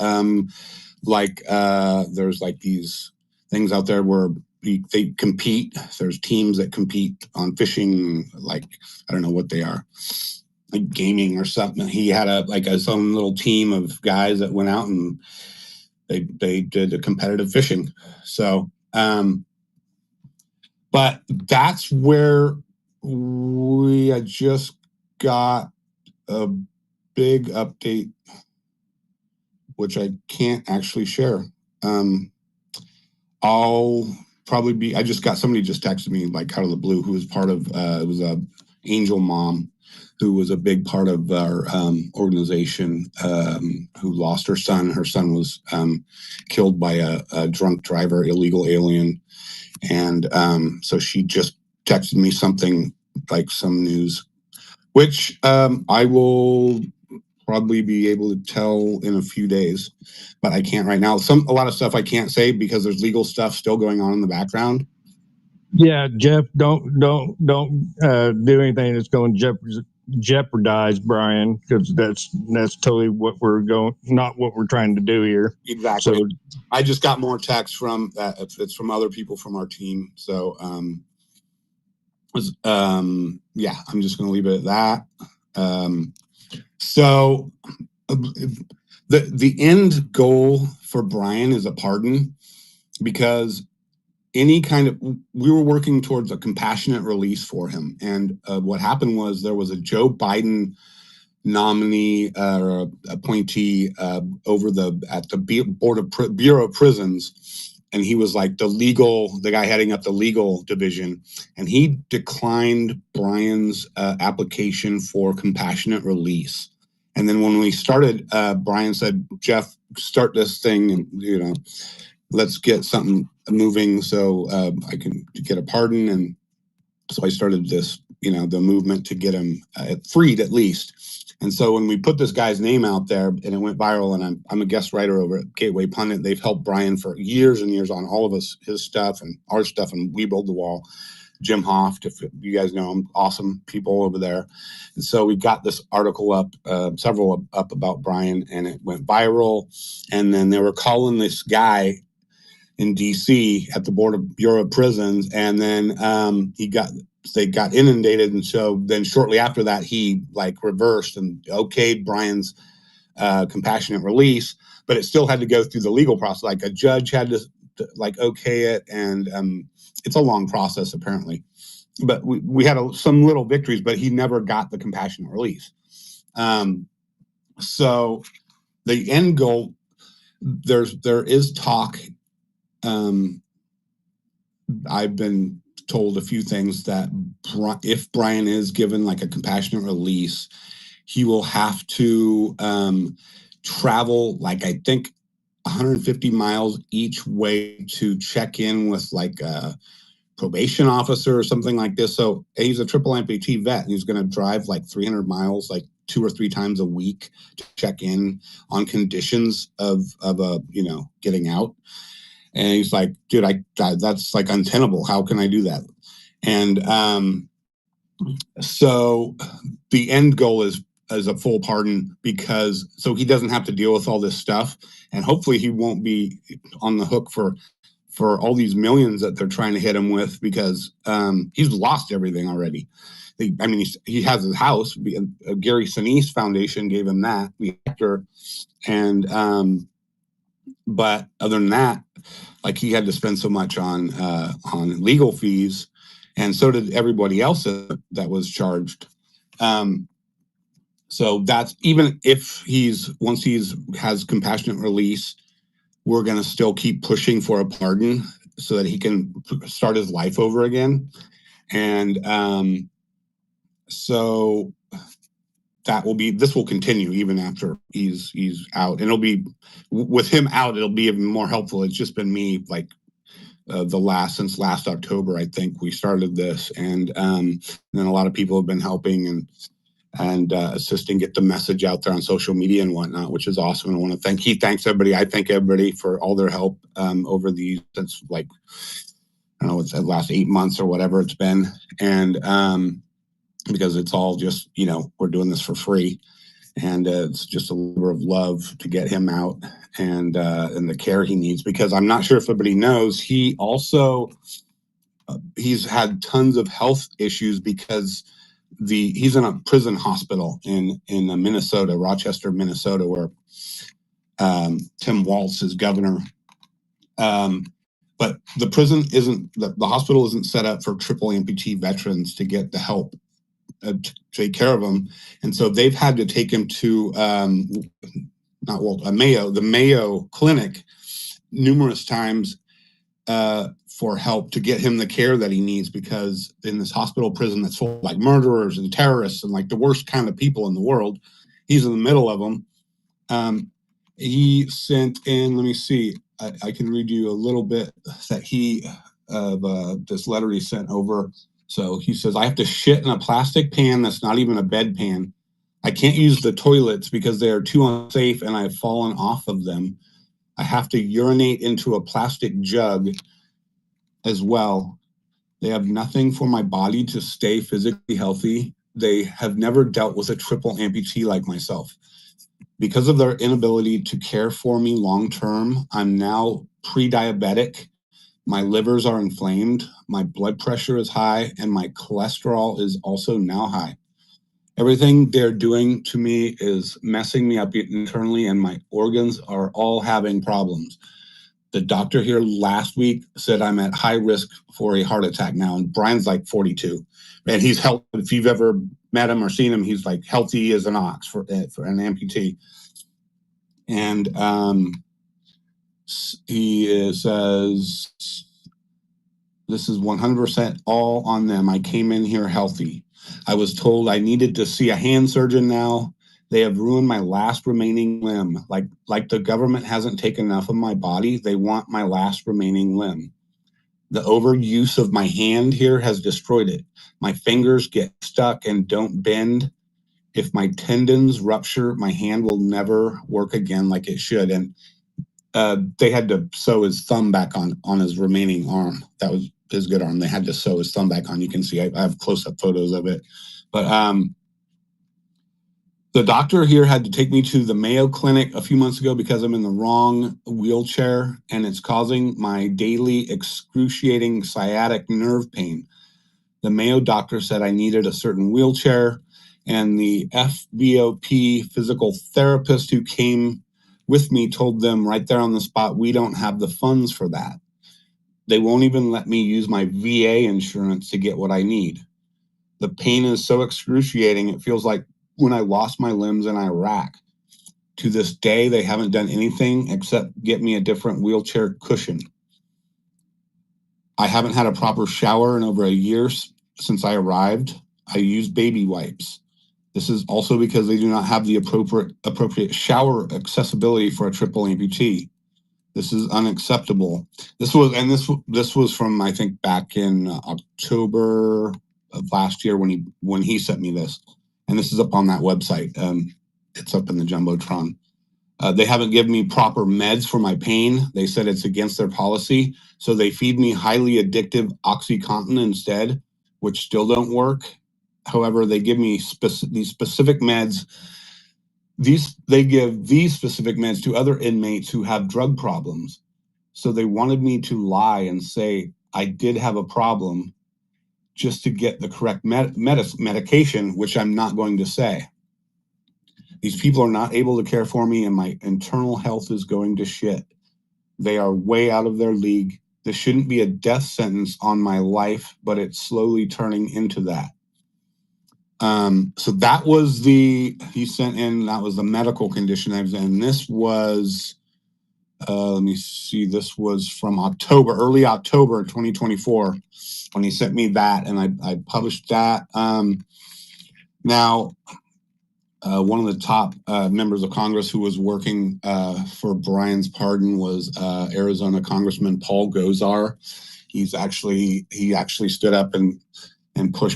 there's like these things out there where they compete. There's teams that compete on fishing, like I don't know what they are, like gaming or something. He had his own little team of guys that went out and they did a competitive fishing. So. But that's where I just got a big update, which I can't actually share. I'll probably be. I just got somebody just texted me like out of the blue who was part of. It was a angel mom who was a big part of our organization. Who lost her son. Her son was killed by a drunk driver, illegal alien. And so she just texted me something like some news, which I will probably be able to tell in a few days, but I can't right now. A lot of stuff I can't say because there's legal stuff still going on in the background. Yeah, Jeff, don't do anything that's going to jeopardize Brian, because that's totally not what we're trying to do here. Exactly. So I just got more text from that. It's from other people from our team. So yeah, I'm just going to leave it at that. So the end goal for Brian is a pardon, because we were working towards a compassionate release for him. And what happened was there was a Joe Biden nominee or appointee at the Bureau of Prisons, and he was like the guy heading up the legal division, and he declined Brian's application for compassionate release. And then when we started, Brian said, "Jeff, start this thing, and let's get something moving so I can get a pardon." And so I started this, the movement to get him freed at least. And so when we put this guy's name out there and it went viral, and I'm a guest writer over at Gateway Pundit, they've helped Brian for years and years on all of his stuff and our stuff, and We Build the Wall. Jim Hoft, if you guys know him, awesome people over there. And so we got this article up, several up about Brian, and it went viral. And then they were calling this guy in DC at the Bureau of Prisons, and then they got inundated, and so then shortly after that he reversed and okayed Brian's compassionate release, but it still had to go through the legal process. Like a judge had to okay it, and it's a long process apparently. But we had some little victories, but he never got the compassionate release. So the end goal, there is talk. I've been told a few things that if Brian is given a compassionate release, he will have to travel I think 150 miles each way to check in with a probation officer or something like this. So he's a Triple-Amputee vet, and he's going to drive 300 miles 2 or 3 times a week to check in on conditions of getting out. And he's like, dude, that's untenable. How can I do that? And so the end goal is a full pardon, because so he doesn't have to deal with all this stuff, and hopefully he won't be on the hook for all these millions that they're trying to hit him with, because he's lost everything already. He has his house. Gary Sinise Foundation gave him that, the actor, and but other than that, he had to spend so much on legal fees, and so did everybody else that was charged. So that's, even if once has compassionate release, we're going to still keep pushing for a pardon so that he can start his life over again. And so this will continue even after he's out, and it'll be, with him out, it'll be even more helpful. It's just been me, like, since last October, I think we started this, and then a lot of people have been helping and assisting get the message out there on social media and whatnot, which is awesome. And I want to thanks everybody. I thank everybody for all their help over since, like, I don't know, it's the last 8 months or whatever it's been. And because it's all just, we're doing this for free. And it's just a labor of love to get him out and the care he needs, because I'm not sure if everybody knows, he also, he's had tons of health issues because he's in a prison hospital in Minnesota, Rochester, Minnesota, where Tim Walz is governor. But the prison the hospital isn't set up for Triple-Amputee veterans to get the help to take care of them. And so they've had to take him to the Mayo Clinic numerous times for help to get him the care that he needs, because in this hospital prison that's full of, like, murderers and terrorists and, like, the worst kind of people in the world, he's in the middle of them. He sent in, let me see, I can read you a little bit that this letter he sent over. So he says, I have to shit in a plastic pan that's not even a bedpan. I can't use the toilets because they are too unsafe and I've fallen off of them. I have to urinate into a plastic jug as well. They have nothing for my body to stay physically healthy. They have never dealt with a triple amputee like myself. Because of their inability to care for me long-term, I'm now pre-diabetic. My livers are inflamed, my blood pressure is high, and my cholesterol is also now high. Everything they're doing to me is messing me up internally, and my organs are all having problems. The doctor here last week said I'm at high risk for a heart attack now, and Brian's like 42. And he's healthy. If you've ever met him or seen him, he's like healthy as an ox for an amputee. And he says, this is 100% all on them. I came in here healthy. I was told I needed to see a hand surgeon now. They have ruined my last remaining limb. Like the government hasn't taken enough of my body. They want my last remaining limb. The overuse of my hand here has destroyed it. My fingers get stuck and don't bend. If my tendons rupture, my hand will never work again like it should. And they had to sew his thumb back on his remaining arm. That was his good arm. They had to sew his thumb back on. You can see I have close-up photos of it. But the doctor here had to take me to the Mayo Clinic a few months ago because I'm in the wrong wheelchair, and it's causing my daily excruciating sciatic nerve pain. The Mayo doctor said I needed a certain wheelchair, and the FBOP physical therapist who came with me told them right there on the spot, we don't have the funds for that. They won't even let me use my VA insurance to get what I need. The pain is so excruciating, it feels like when I lost my limbs in Iraq. To this day, they haven't done anything except get me a different wheelchair cushion. I haven't had a proper shower in over a year since I arrived. I use baby wipes. This is also because they do not have the appropriate shower accessibility for a triple amputee. This is unacceptable. This was from, I think, back in October of last year when he sent me this. And this is up on that website. It's up in the Jumbotron. They haven't given me proper meds for my pain. They said it's against their policy. So they feed me highly addictive OxyContin instead, which still don't work. However, they give me these specific meds. They give these specific meds to other inmates who have drug problems. So they wanted me to lie and say I did have a problem just to get the correct medication, which I'm not going to say. These people are not able to care for me, and my internal health is going to shit. They are way out of their league. This shouldn't be a death sentence on my life, but it's slowly turning into that. So that was he sent in, that was the medical condition. And this was, let me see, this was from early October 2024, when he sent me that, and I published that. Now, one of the top members of Congress who was working for Brian's pardon was Arizona Congressman Paul Gosar. He actually stood up and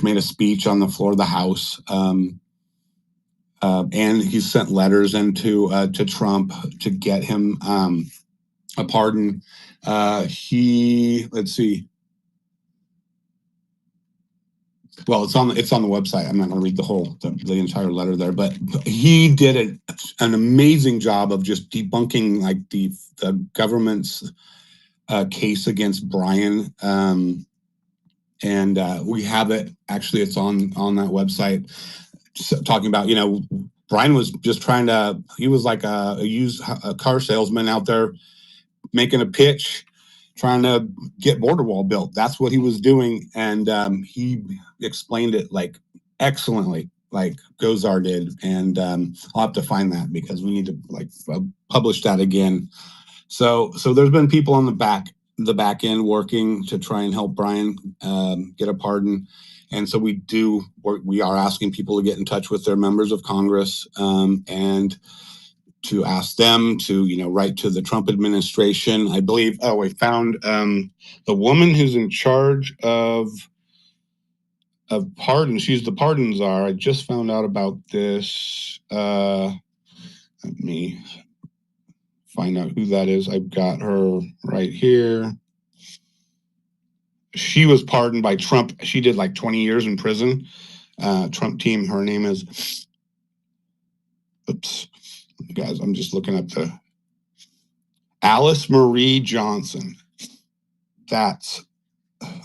made a speech on the floor of the House. And he sent letters into to Trump to get him a pardon. Let's see. Well, it's on the website. I'm not going to read the entire letter there, but he did an amazing job of just debunking like the government's case against Brian. And we have it. Actually, it's on that website, talking about, Brian was just he was like a car salesman out there making a pitch, trying to get border wall built. That's what he was doing. And he explained it like excellently, like Gosar did. And I'll have to find that because we need to publish that again. So there's been people on the back end working to try and help Brian get a pardon. And so we are asking people to get in touch with their members of Congress and to ask them to, write to the Trump administration. I believe, we found the woman who's in charge of pardons. She's the pardon czar. I just found out about this. Let me find out who that is. I've got her right here. She was pardoned by Trump. She did like 20 years in prison. Trump team, her name is, oops, guys, I'm just looking up Alice Marie Johnson. That's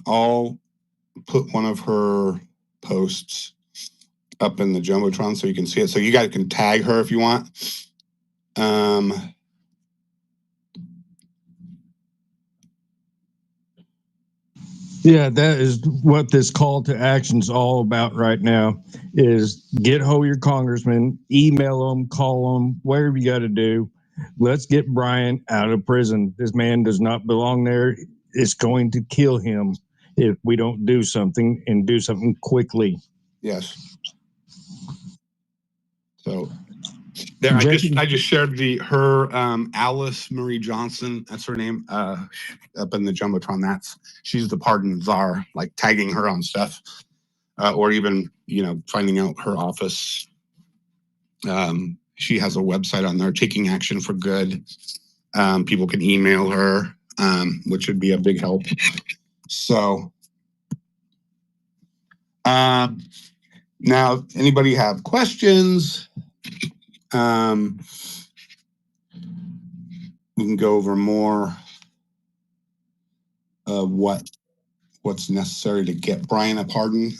all. Put one of her posts up in the Jumbotron so you can see it. So you guys can tag her if you want. Yeah, that is what this call to action is all about right now, is get hold of your congressman, email them, call them, whatever you got to do. Let's get Brian out of prison. This man does not belong there. It's going to kill him if we don't do something, and do something quickly. Yes. So there, I just shared her Alice Marie Johnson, that's her name, up in the Jumbotron. She's the pardon czar, like tagging her on stuff, or even finding out her office. She has a website on there, Taking Action for Good. People can email her, which would be a big help. So now, anybody have questions? We can go over more what's necessary to get Brian a pardon,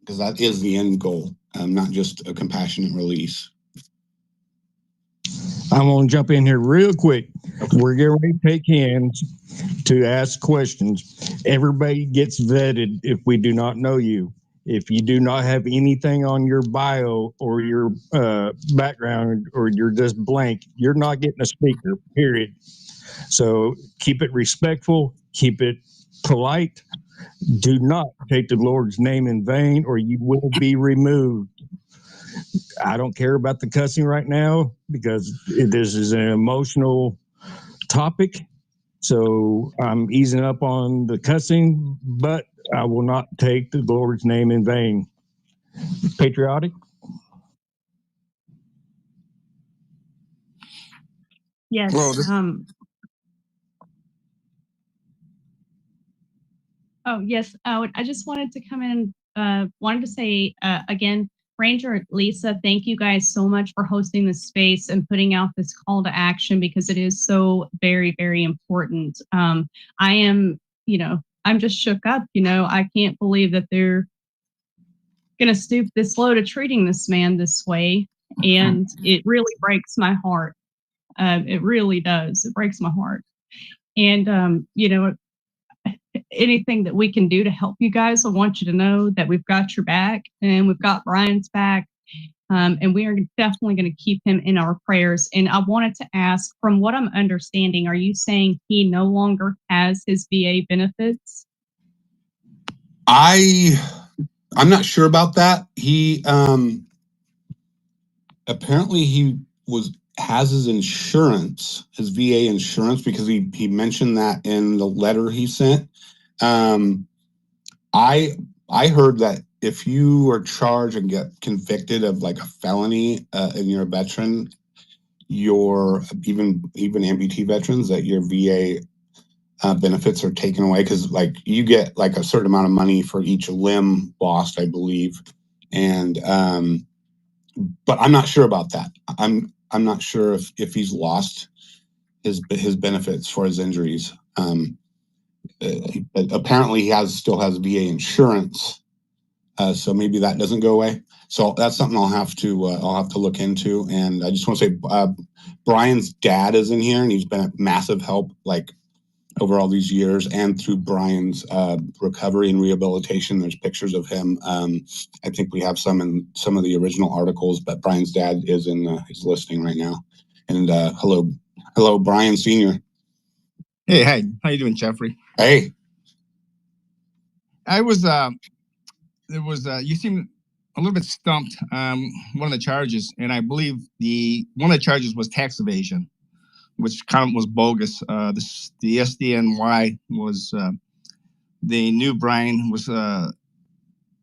because that is the end goal, not just a compassionate release. I'm going to jump in here real quick. We're getting ready to take hands to ask questions. Everybody gets vetted if we do not know you. If you do not have anything on your bio or your background, or you're just blank, you're not getting a speaker, period. So keep it respectful, keep it polite. Do not take the Lord's name in vain, or you will be removed. I don't care about the cussing right now because this is an emotional topic. So I'm easing up on the cussing, but I will not take the Lord's name in vain. Patriotic? Yes. Well, Yes. I just wanted to come in, wanted to say again, Ranger, Lisa, thank you guys so much for hosting this space and putting out this call to action, because it is so very, very important. I am, I'm just shook up. I can't believe that they're going to stoop this low to treating this man this way. And it really breaks my heart. It really does. It breaks my heart. And, anything that we can do to help you guys, I want you to know that we've got your back and we've got Brian's back. And we are definitely going to keep him in our prayers. And I wanted to ask, from what I'm understanding, are you saying he no longer has his VA benefits? I'm not sure about that. He apparently he has his insurance, his VA insurance, because he mentioned that in the letter he sent. I heard that if you are charged and get convicted of like a felony and you're a veteran, your even amputee veterans, that your VA benefits are taken away, because like you get like a certain amount of money for each limb lost, I believe. And but I'm not sure about that. I'm not sure if he's lost his benefits for his injuries. Apparently he still has VA insurance, so maybe that doesn't go away. So that's something I'll have to look into. And I just want to say, Brian's dad is in here, and he's been a massive help, like over all these years, and through Brian's recovery and rehabilitation. There's pictures of him. I think we have some in some of the original articles, but Brian's dad is he's listening right now. And hello, Brian Sr. Hey, how you doing, Jeffrey? Hey. I was you seem a little bit stumped on one of the charges, and I believe one of the charges was tax evasion, which kind of was bogus. The SDNY was they knew Brian was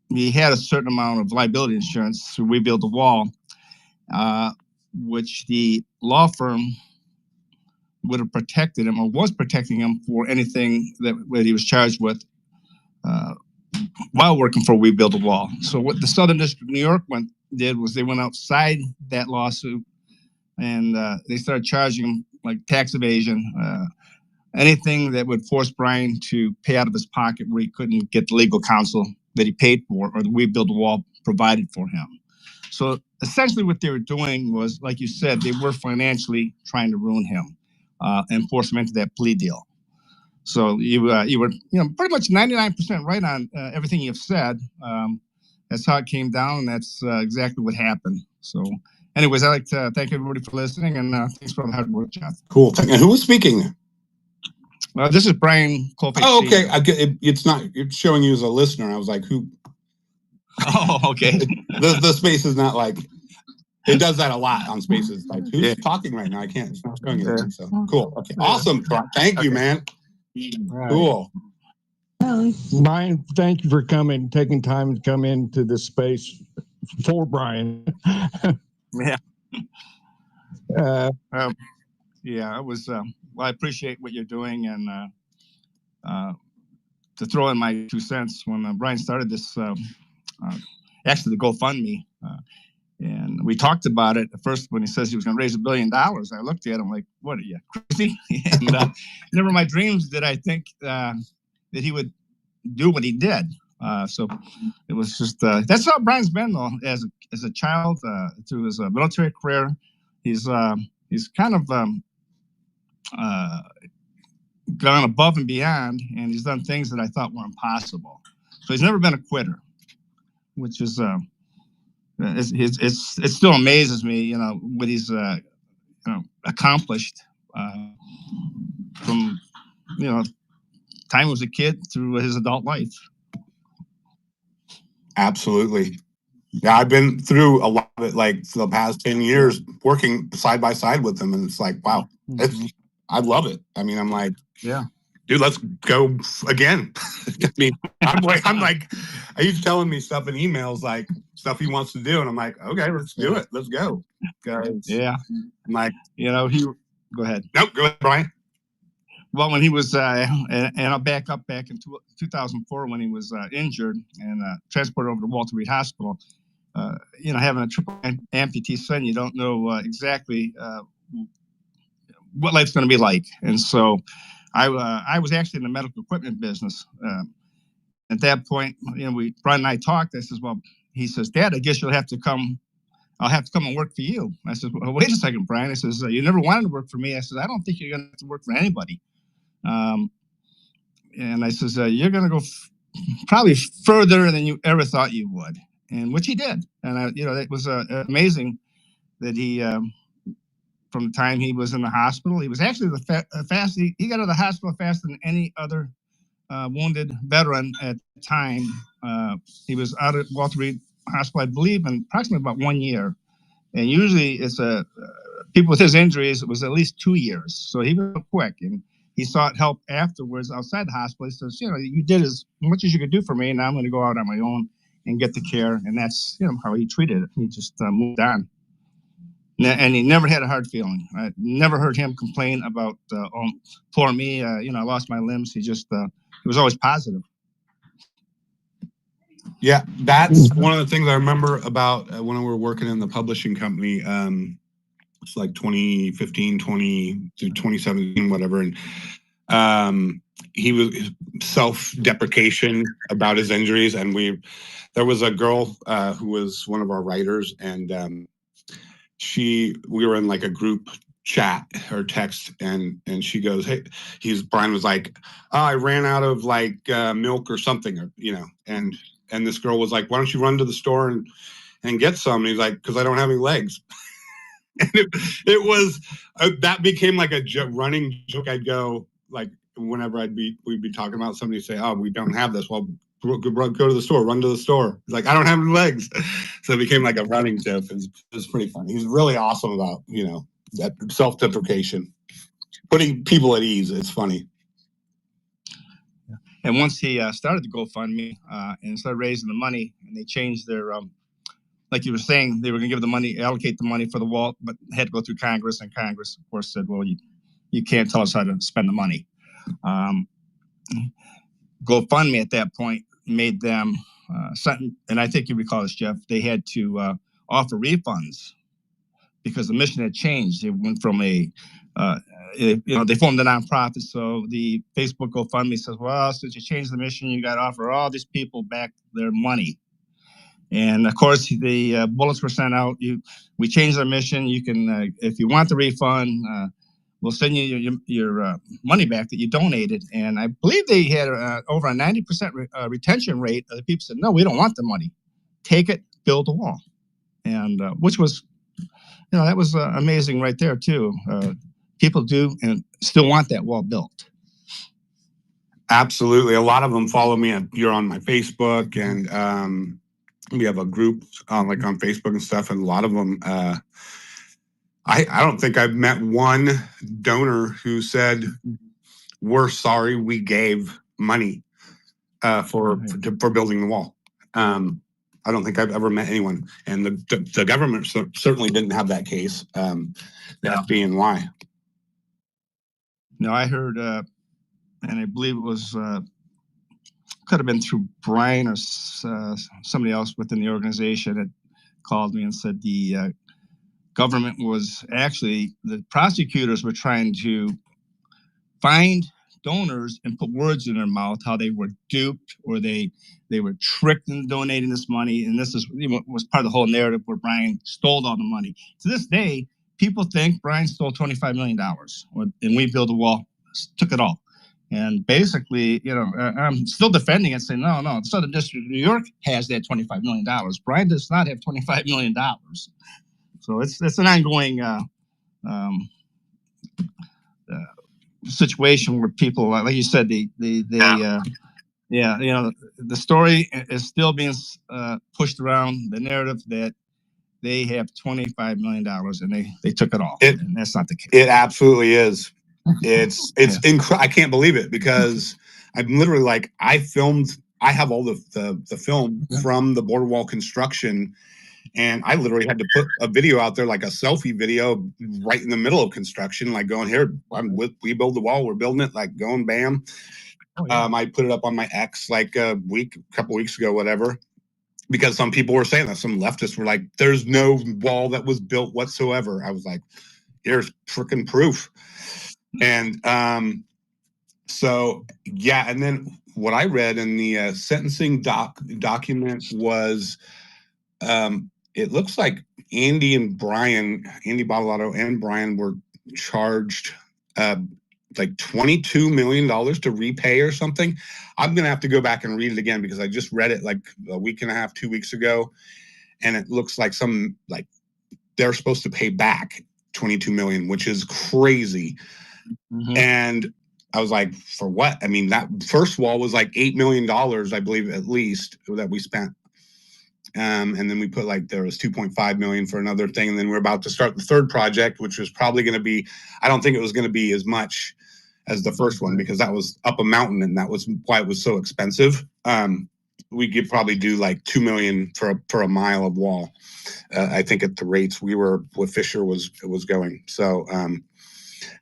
he had a certain amount of liability insurance to rebuild the wall, which the law firm would have protected him, or was protecting him, for anything that he was charged with while working for We Build a Wall. So what the Southern District of New York did was they went outside that lawsuit, and they started charging him like tax evasion, anything that would force Brian to pay out of his pocket where he couldn't get the legal counsel that he paid for, or the We Build a Wall provided for him. So essentially what they were doing was, like you said, they were financially trying to ruin him and force him into that plea deal. So you were pretty much 99% right on everything you've said. That's how it came down, and that's exactly what happened. So anyways, I'd like to thank everybody for listening, and thanks for the hard work, Jeff. Cool. And who was speaking? This is Brian Kolfage. Oh, okay. It's showing you as a listener. I was like, who? Oh, okay. The space is not like, it does that a lot on Spaces. Like, who's talking right now? I can't. It's not showing you. So cool. Okay. Awesome. Thank you, man. Right. Cool. Brian, thank you for taking time to come into this space for Brian. Yeah. Yeah, it was. Well, I appreciate what you're doing, and to throw in my 2 cents, when Brian started this, actually the GoFundMe, and we talked about it at first when he says he was going to raise $1 billion. I looked at him like, "What are you, crazy?" And never in my dreams did I think that he would do what he did. So it was just that's how Brian's been, though, as a child through his military career. He's kind of gone above and beyond, and he's done things that I thought were impossible. So he's never been a quitter, which is it still amazes me, what he's accomplished from time he was a kid through his adult life. Absolutely. Yeah, I've been through a lot of it, like for the past 10 years, working side by side with him, and it's like, wow, I love it. I mean, I'm like, yeah, dude, let's go again. I mean, I'm like, he's telling me stuff in emails, like stuff he wants to do, and I'm like, okay, let's do it. Let's go. Yeah. I'm like, he. Go ahead. Nope, go ahead, Brian. Well, when he was, and I'll back up back in 2004 when he was injured and transported over to Walter Reed Hospital. Having a triple amputee son, you don't know exactly what life's going to be like. And so I was actually in the medical equipment business. At that point, Brian and I talked. I says, well, he says, Dad, I guess I'll have to come and work for you. I said, well, wait a second, Brian. I says, you never wanted to work for me. I said, I don't think you're going to have to work for anybody. and I says, you're going to go probably further than you ever thought you would, and which he did. And it was amazing that he, from the time he was in the hospital, he was actually he got out of the hospital faster than any other wounded veteran at the time. He was out at Walter Reed Hospital, I believe, in approximately about 1 year. And usually it's people with his injuries, it was at least 2 years. So he was quick, and he sought help afterwards outside the hospital. He says, you did as much as you could do for me, and now I'm going to go out on my own and get the care. And that's, how he treated it. He just moved on. And he never had a hard feeling. I never heard him complain about, poor me, I lost my limbs. He just, he was always positive. Yeah, that's one of the things I remember about when we were working in the publishing company. It's like 2015, 20 through 2017, whatever. And he was self-deprecation about his injuries. And there was a girl who was one of our writers, and we were in like a group chat or text, and she goes, hey, Brian was like, oh, I ran out of like milk or something, and this girl was like, why don't you run to the store and get some? And he's like, because I don't have any legs. And it was that became like a running joke. I'd go like whenever we'd be talking about somebody, say, oh, we don't have this. Well, go to the store, run to the store. He's like, I don't have any legs. So it became like a running joke. It was pretty funny. He's really awesome about, that self-deprecation, putting people at ease. It's funny. And once he started the GoFundMe and started raising the money, and they changed their, like you were saying, they were going to give the money, allocate the money for the wall, but had to go through Congress. And Congress, of course, said, well, you can't tell us how to spend the money. GoFundMe at that point made them something, and I think you recall this, Jeff, they had to offer refunds because the mission had changed. It went from they formed a nonprofit. So the Facebook GoFundMe says, well, since you changed the mission, you got to offer all these people back their money. And of course, the bullets were sent out. We changed our mission. You can, if you want the refund, we'll send you your money back that you donated. And I believe they had over a 90% retention rate. The people said, no, we don't want the money. Take it, build a wall. And which was, that was amazing right there, too. People do and still want that wall built. Absolutely. A lot of them follow me. You're on my Facebook, and we have a group like on Facebook and stuff. And a lot of them, I don't think I've met one donor who said, we're sorry we gave money for building the wall. I don't think I've ever met anyone. And the government certainly didn't have that case, the FDNY. No, I heard, and I believe it was, could have been through Brian or somebody else within the organization that called me and said the government was actually, the prosecutors were trying to find donors and put words in their mouth how they were duped or they were tricked into donating this money. And this was part of the whole narrative where Brian stole all the money. To this day, people think Brian stole $25 million and We Build a Wall took it all. And basically, I'm still defending it, saying, no, the Southern District of New York has that $25 million. Brian does not have $25 million. So it's an ongoing situation where people, like you said, the story is still being pushed around, the narrative that they have $25 million and they took it all. And that's not the case. It absolutely is. It's I can't believe it, because I'm literally like, I have all the film from the border wall construction, and I literally had to put a video out there, like a selfie video right in the middle of construction, like going, here, we build the wall, we're building it, like going bam. Oh, yeah. I put it up on my X like a couple weeks ago, whatever, because some people were saying that. Some leftists were like, there's no wall that was built whatsoever. I was like, here's freaking proof. And so, yeah. And then what I read in the sentencing document was, it looks like Andy Bottolato and Brian were charged like $22 million to repay or something. I'm going to have to go back and read it again because I just read it like a week and a half, 2 weeks ago. And it looks like they're supposed to pay back 22 million, which is crazy. Mm-hmm. And I was like, for what? I mean, that first wall was like $8 million, I believe, at least, that we spent. And then we put there was 2.5 million for another thing. And then we're about to start the third project, which was probably going to be, I don't think it was going to be as much as the first one because that was up a mountain and that was why it was so expensive. We could probably do like 2 million for a mile of wall. I think at the rates we were, what Fisher was going. So,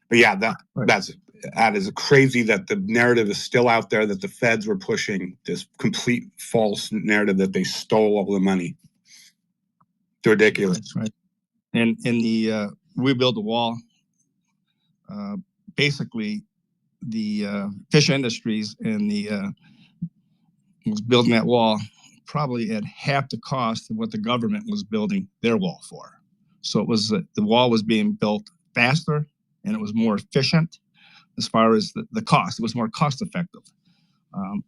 but yeah, that is crazy that the narrative is still out there that the feds were pushing this complete false narrative that they stole all the money. It's ridiculous. That's right. And in the we built a wall. Basically, the fish industries and the was building that wall probably at half the cost of what the government was building their wall for. So it was the wall was being built faster and it was more efficient as far as the cost. It was more cost effective.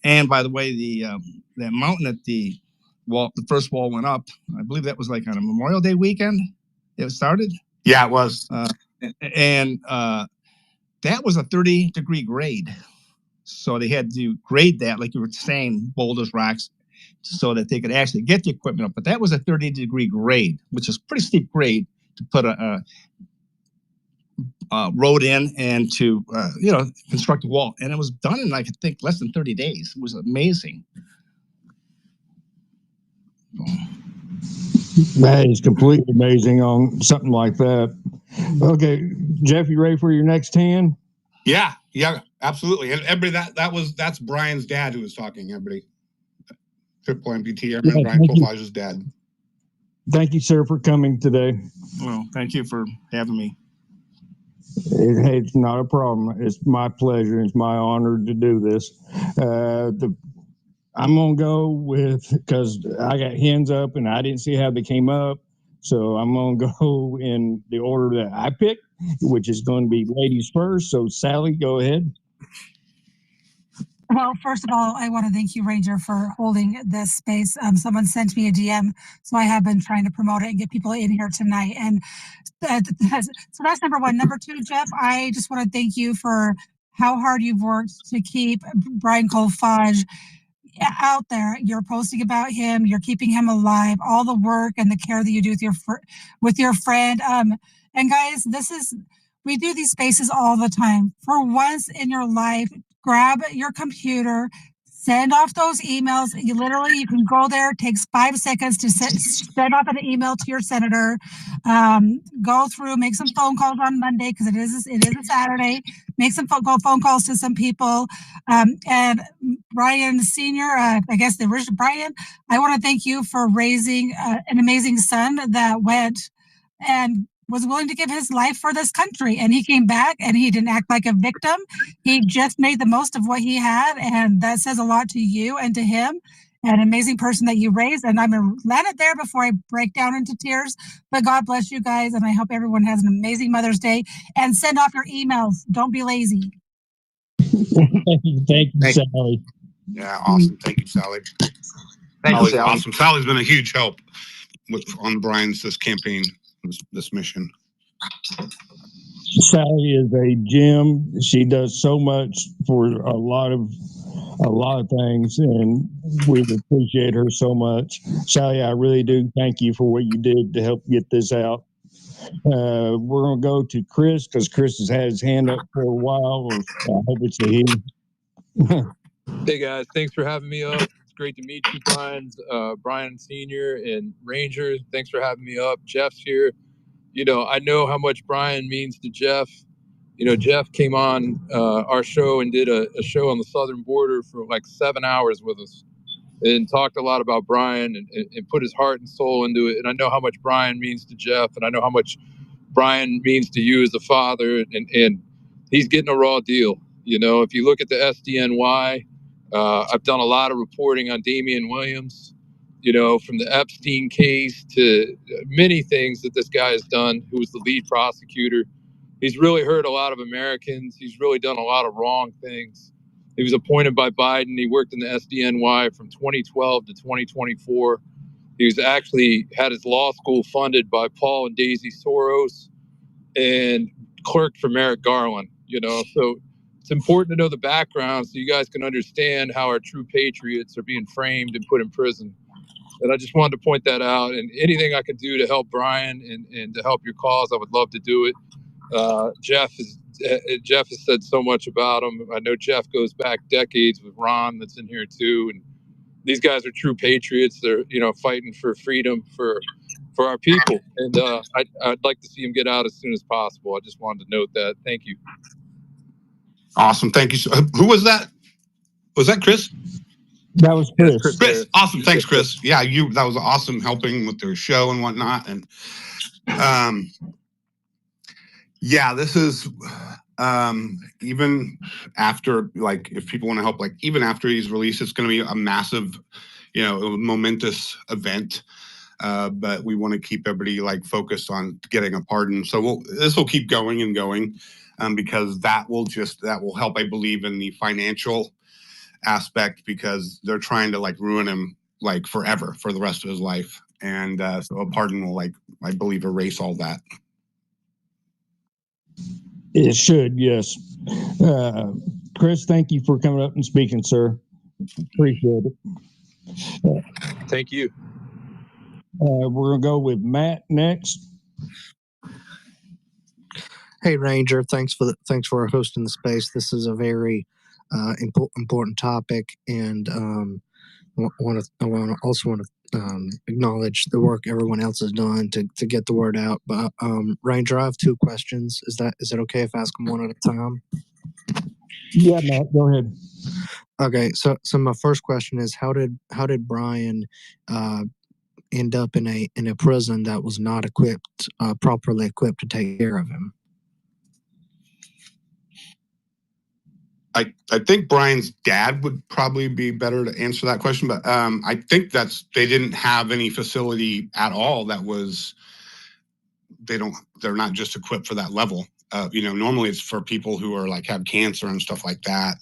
And by the way, that mountain at the wall, the first wall went up. I believe that was like on a Memorial Day weekend. It started. Yeah, it was. And that was a 30-degree grade. So they had to grade that, like you were saying, boulders, rocks, so that they could actually get the equipment up. But that was a 30-degree grade, which is a pretty steep grade to put a road in and to, construct a wall. And it was done in, I think, less than 30 days. It was amazing. That is completely amazing on something like that. Okay, Jeff, you ready for your next 10? Yeah, absolutely. And everybody, that's Brian's dad who was talking. Everybody, Triple-Amputee Airman Brian Kolfage's dad. Thank you, sir, for coming today. Well, thank you for having me. It's not a problem. It's my pleasure. It's my honor to do this. I'm going to go with, because I got hands up and I didn't see how they came up. So I'm going to go in the order that I picked, which is going to be ladies first. So Sally, go ahead. Well, first of all, I want to thank you, Ranger, for holding this space. Someone sent me a DM, so I have been trying to promote it and get people in here tonight. And so that's number one. Number two, Jeff, I just want to thank you for how hard you've worked to keep Brian Kolfage out there. You're posting about him, you're keeping him alive, all the work and the care that you do with your friend. And guys, we do these spaces all the time. For once in your life, grab your computer, send off those emails. You can go there. It takes 5 seconds to send off an email to your senator. Go through, make some phone calls on Monday because it is a Saturday. Make some phone calls to some people. And Brian Sr., I guess the original Brian, I want to thank you for raising an amazing son that went and was willing to give his life for this country. And he came back and he didn't act like a victim. He just made the most of what he had. And that says a lot to you and to him. An amazing person that you raised. And I'm going to land it there before I break down into tears. But God bless you guys. And I hope everyone has an amazing Mother's Day. And send off your emails. Don't be lazy. Thank you, Sally. Yeah, awesome. Thank you, Sally. Thank you, Sally. Awesome. Sally's been a huge help on Brian's campaign, this mission. Sally is a gem. She does so much for a lot of things, and we appreciate her so much. Sally, I really do thank you for what you did to help get this out. We're going to go to Chris because Chris has had his hand up for a while. I hope it's a he. Hey guys, thanks for having me up. It's great to meet you, Brian Sr. and Ranger. Thanks for having me up. Jeff's here. I know how much Brian means to Jeff. Jeff came on our show and did a show on the southern border for like 7 hours with us and talked a lot about Brian and put his heart and soul into it. And I know how much Brian means to Jeff, and I know how much Brian means to you as a father, and he's getting a raw deal. If you look at the SDNY, I've done a lot of reporting on Damian Williams, from the Epstein case to many things that this guy has done, who was the lead prosecutor. He's really hurt a lot of Americans. He's really done a lot of wrong things. He was appointed by Biden. He worked in the SDNY from 2012 to 2024. He was actually had his law school funded by Paul and Daisy Soros and clerked for Merrick Garland, So it's important to know the background so you guys can understand how our true patriots are being framed and put in prison. And I just wanted to point that out. And anything I could do to help Brian and to help your cause, I would love to do it. Jeff has said so much about him. I know Jeff goes back decades with Ron that's in here too. And these guys are true patriots. They're, fighting for freedom for our people. And I'd like to see him get out as soon as possible. I just wanted to note that. Thank you. Awesome. Thank you. Who was that? Was that Chris? That was Chris. Chris. Awesome. Thanks, Chris. Yeah, that was awesome helping with their show and whatnot. And yeah, this is even after, like, if people want to help, like, even after he's released, it's going to be a massive, momentous event. But we want to keep everybody like focused on getting a pardon. So this will keep going and going, because that will help, I believe, in the financial aspect, because they're trying to like ruin him like forever for the rest of his life. And so a pardon will, like, I believe, erase all that. It should, yes. Chris, thank you for coming up and speaking, sir. Appreciate it. Thank you. We're going to go with Matt next. Hey, Ranger, thanks for hosting the space. This is a very important topic, and I also want to acknowledge the work everyone else has done to get the word out. But Ranger, I have two questions. Is it okay if I ask them one at a time? Yeah, Matt, go ahead. Okay, so my first question is, how did Brian end up in a prison that was not properly equipped to take care of him? I think Brian's dad would probably be better to answer that question, but I think they didn't have any facility at all that was, they're not just equipped for that level. Normally it's for people who are like have cancer and stuff like that.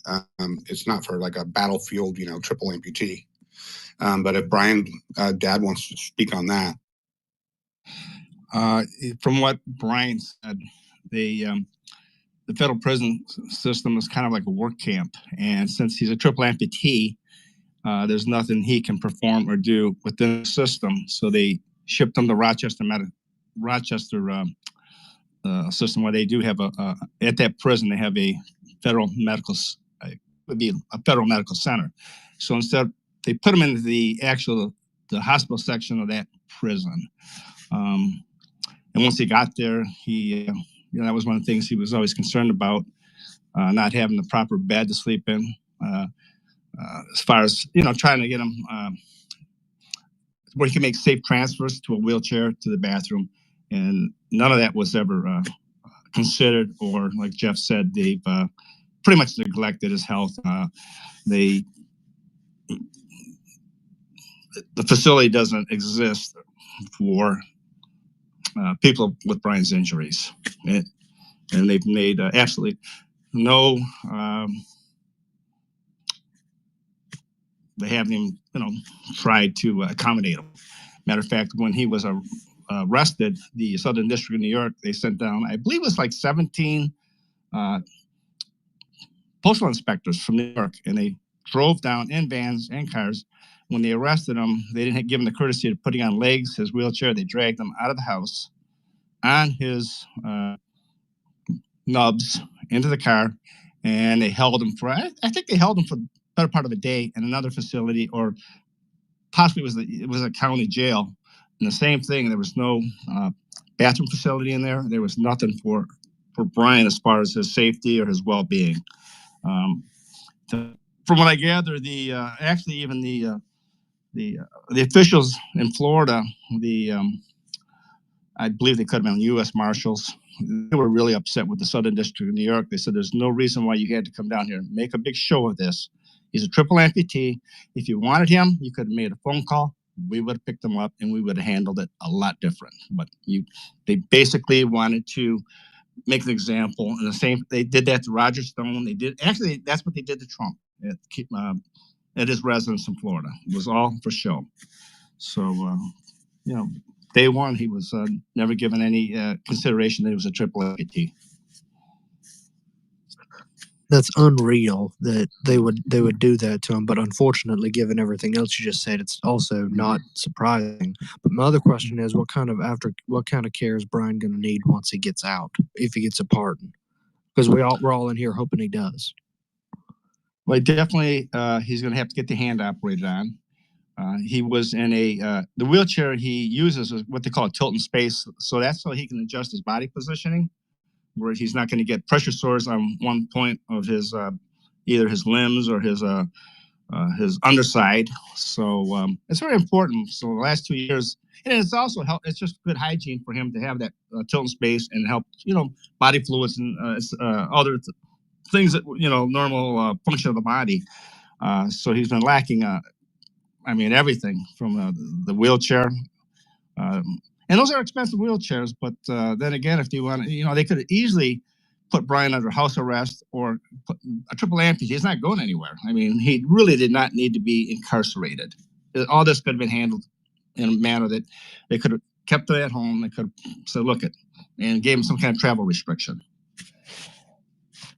It's not for like a battlefield, triple-amputee. But if Brian dad wants to speak on that. From what Brian said, the federal prison system is kind of like a work camp. And since he's a triple-amputee, there's nothing he can perform or do within the system. So they shipped him to Rochester system, where they do have at that prison, they have a federal medical center. So instead, they put him into the hospital section of that prison. And once he got there, that was one of the things he was always concerned about, not having the proper bed to sleep in, as far as, trying to get him where he can make safe transfers to a wheelchair to the bathroom. And none of that was ever considered, or like Jeff said, they've pretty much neglected his health. The facility doesn't exist for people with Brian's injuries. And they've made absolutely no, they haven't even, tried to accommodate him. Matter of fact, when he was arrested, the Southern District of New York, they sent down, I believe it was like 17 postal inspectors from New York, and they drove down in vans and cars. When they arrested him, they didn't give him the courtesy of putting on legs, his wheelchair. They dragged him out of the house on his nubs into the car, and they held him for, I think they held him for the better part of a day in another facility, or possibly it was a county jail. And the same thing, there was no bathroom facility in there. There was nothing for Brian as far as his safety or his well-being. From what I gather, the officials in Florida, I believe they could have been U.S. Marshals. They were really upset with the Southern District of New York. They said, there's no reason why you had to come down here and make a big show of this. He's a triple-amputee. If you wanted him, you could have made a phone call. We would have picked him up, and we would have handled it a lot different. But they basically wanted to make an example. And they did that to Roger Stone. That's what they did to Trump at his residence in Florida. It was all for show. So, day one, he was never given any consideration that he was a Triple-Amputee. That's unreal that they would do that to him. But unfortunately, given everything else you just said, it's also not surprising. But my other question is, what kind of care is Brian going to need once he gets out, if he gets a pardon? Because we're all in here hoping he does. Well, definitely, he's going to have to get the hand operated on. He was in the wheelchair he uses is what they call a tilt in space. So that's so he can adjust his body positioning, where he's not going to get pressure sores on one point of his either his limbs or his underside. So it's very important. So the last 2 years, and it's also it's just good hygiene for him to have that tilt in space and help body fluids and other things that normal function of the body. So he's been lacking. Everything from the wheelchair. And those are expensive wheelchairs, but then again, if they want, they could easily put Brian under house arrest or put a Triple-Amputee. He's not going anywhere. He really did not need to be incarcerated. All this could have been handled in a manner that they could have kept it at home. They could have said, look it, and gave him some kind of travel restriction.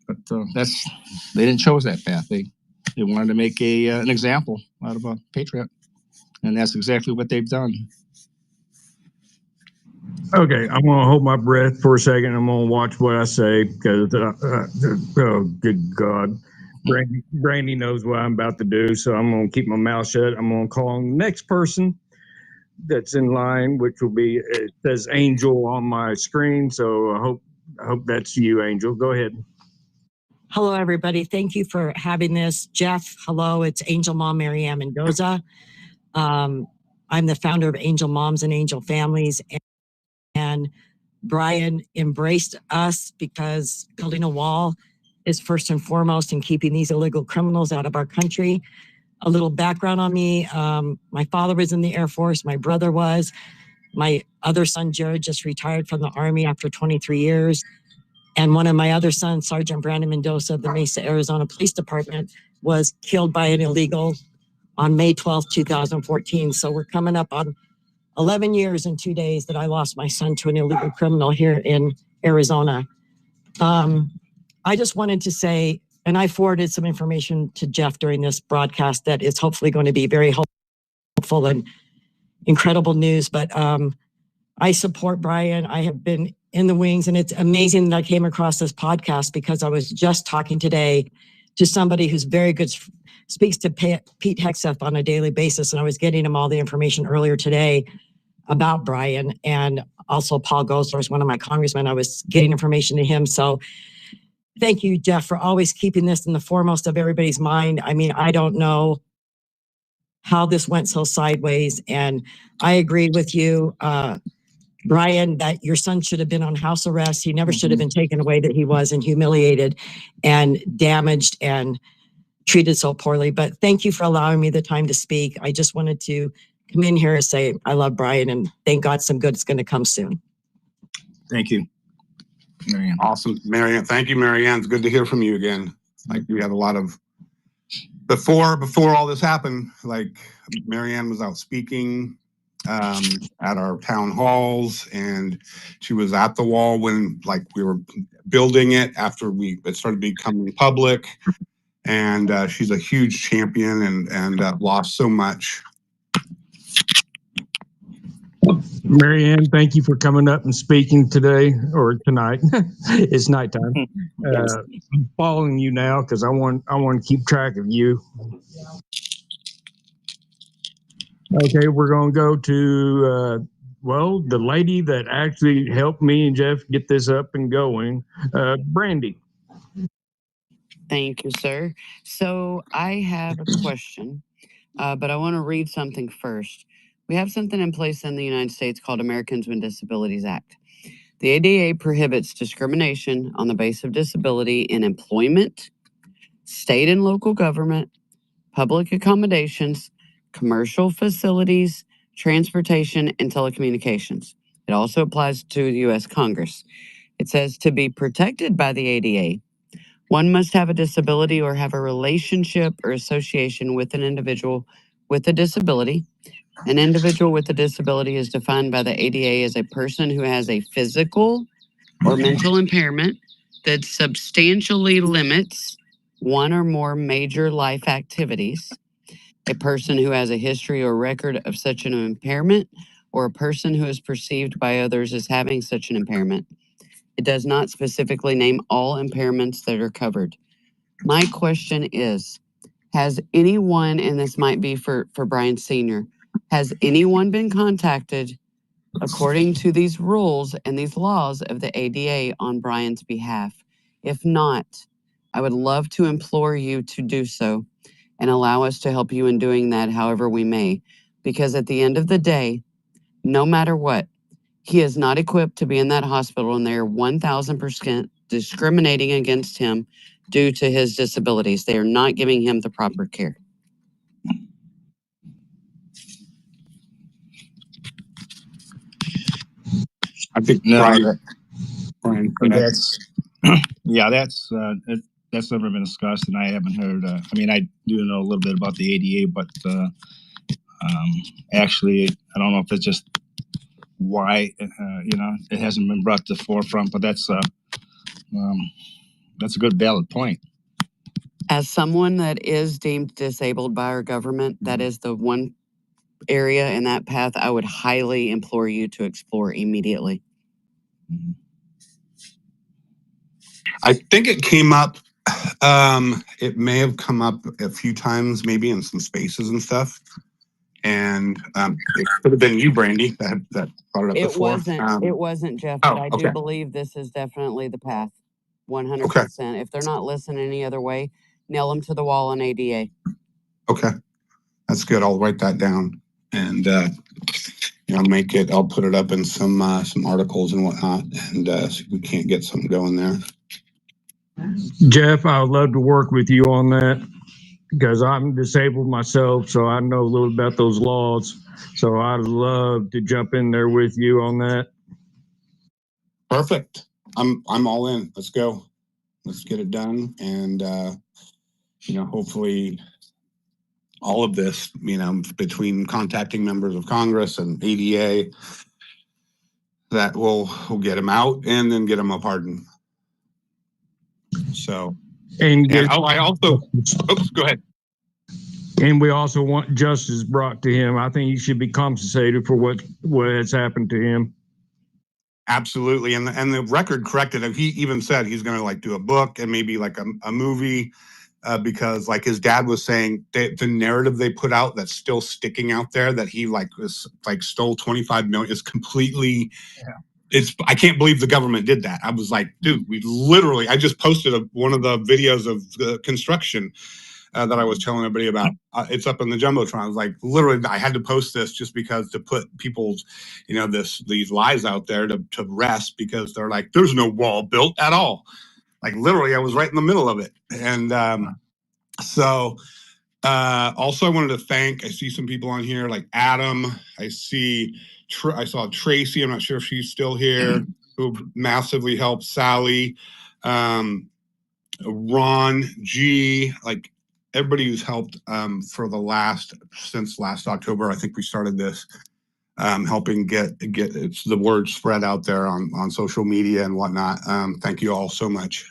But they didn't choose that path. They wanted to make an example out of a patriot, and that's exactly what they've done. Okay, I'm going to hold my breath for a second. I'm going to watch what I say because, oh, good God. Brandy knows what I'm about to do, so I'm going to keep my mouth shut. I'm going to call on the next person that's in line, which will be, it says Angel on my screen, so I hope that's you, Angel. Go ahead. Hello, everybody. Thank you for having this. Jeff, hello. It's Angel Mom Mary Ann Mendoza. I'm the founder of Angel Moms and Angel Families. And Brian embraced us because building a wall is first and foremost in keeping these illegal criminals out of our country. A little background on me. My father was in the Air Force. My brother was. My other son, Jared, just retired from the Army after 23 years. And one of my other sons, Sergeant Brandon Mendoza of the Mesa, Arizona Police Department, was killed by an illegal on May 12th, 2014. So we're coming up on 11 years and 2 days that I lost my son to an illegal criminal here in Arizona. I just wanted to say, and I forwarded some information to Jeff during this broadcast that is hopefully going to be very helpful and incredible news. But I support Brian. I have been in the wings, and it's amazing that I came across this podcast because I was just talking today to somebody who's very good, speaks to Pete Hegseth on a daily basis, and I was getting him all the information earlier today about Brian, and also Paul Gosler is one of my congressmen. I was getting information to him. So thank you, Jeff, for always keeping this in the foremost of everybody's mind. I don't know how this went so sideways, and I agree with you, Brian, that your son should have been on house arrest. He never should have been taken away that he was, and humiliated and damaged and treated so poorly. But thank you for allowing me the time to speak. I just wanted to come in here and say I love Brian, and thank God some good is going to come soon. Thank you, Marianne. Awesome, Marianne. Thank you, Marianne. It's good to hear from you again. Like we had a lot of before all this happened. Like Marianne was out speaking at our town halls, and she was at the wall when we were building it after it started becoming public. And she's a huge champion and lost so much. Marianne, thank you for coming up and speaking today or tonight. It's nighttime. I'm following you now because I want to keep track of you. Okay, we're going to go to the lady that actually helped me and Jeff get this up and going, Brandy. Thank you, sir. So I have a question, but I want to read something first. We have something in place in the United States called Americans with Disabilities Act. The ADA prohibits discrimination on the basis of disability in employment, state and local government, public accommodations, commercial facilities, transportation, and telecommunications. It also applies to the U.S. Congress. It says to be protected by the ADA, one must have a disability or have a relationship or association with an individual with a disability. An individual with a disability is defined by the ADA as a person who has a physical or mental impairment that substantially limits one or more major life activities, a person who has a history or record of such an impairment, or a person who is perceived by others as having such an impairment. It does not specifically name all impairments that are covered. My question is, has anyone, and this might be for Brian Sr., has anyone been contacted according to these rules and these laws of the ADA on Brian's behalf? If not, I would love to implore you to do so and allow us to help you in doing that however we may. Because at the end of the day, no matter what, he is not equipped to be in that hospital, and they are 1,000% discriminating against him due to his disabilities. They are not giving him the proper care. I think No, Brian, that's that's never been discussed, and I haven't heard. I mean, I do know a little bit about the ADA, but actually, I don't know if it's just why it hasn't been brought to the forefront. But that's a good valid point. As someone that is deemed disabled by our government, that is the one area in that path I would highly implore you to explore immediately. I think it came up. It may have come up a few times, maybe in some spaces and stuff. And it could have been you, Brandy, that brought it up before. It wasn't, Jeff, but I do believe this is definitely the path. 100%. If they're not listening any other way, nail them to the wall on ADA. Okay. That's good. I'll write that down and I'll put it up in some articles and whatnot, and see if we can't get something going there. Jeff, I would love to work with you on that because I'm disabled myself, so I know a little about those laws. So I'd love to jump in there with you on that. Perfect. I'm all in. Let's go. Let's get it done, and hopefully all of this, between contacting members of Congress and ADA, that will get him out and then get him a pardon. So, I also, go ahead. And we also want justice brought to him. I think he should be compensated for what has happened to him. Absolutely. And the record corrected. He even said he's going to do a book and maybe a movie, because his dad was saying the narrative they put out that's still sticking out there, that he stole 25 million, is completely, I can't believe the government did that. I was like, dude, I just posted one of the videos of the construction that I was telling everybody about. It's up in the Jumbotron. I was like, literally, I had to post this just because to put people's, these lies out there to rest, because they're like, there's no wall built at all. Literally, I was right in the middle of it. And also I wanted to thank, I see some people on here like Adam. I saw Tracy. I'm not sure if she's still here, who massively helped. Sally, Ron G, everybody who's helped since last October. I think we started this, helping get the word spread out there on social media and whatnot. Thank you all so much.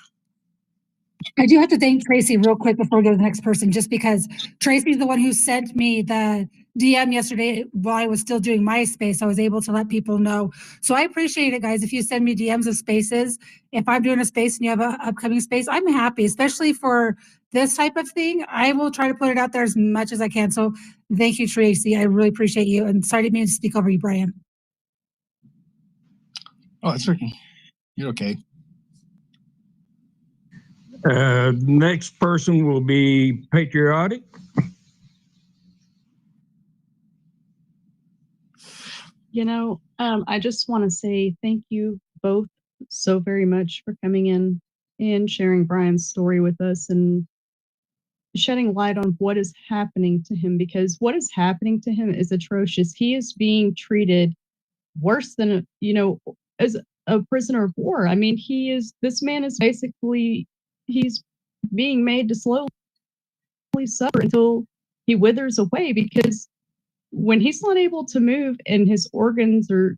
I do have to thank Tracy real quick before we go to the next person, just because Tracy's the one who sent me the DM yesterday while I was still doing my space. I was able to let people know. So I appreciate it, guys. If you send me DMs of spaces, if I'm doing a space and you have an upcoming space, I'm happy, especially for this type of thing. I will try to put it out there as much as I can. So thank you, Tracy. I really appreciate you. And sorry to speak over you, Brian. Oh, it's okay. You're okay. Next person will be Patriotic. I just want to say thank you both so very much for coming in and sharing Brian's story with us and shedding light on what is happening to him, because what is happening to him is atrocious. He is being treated worse than, as a prisoner of war. I mean, this man is basically, he's being made to slowly suffer until he withers away, because when he's not able to move and his organs are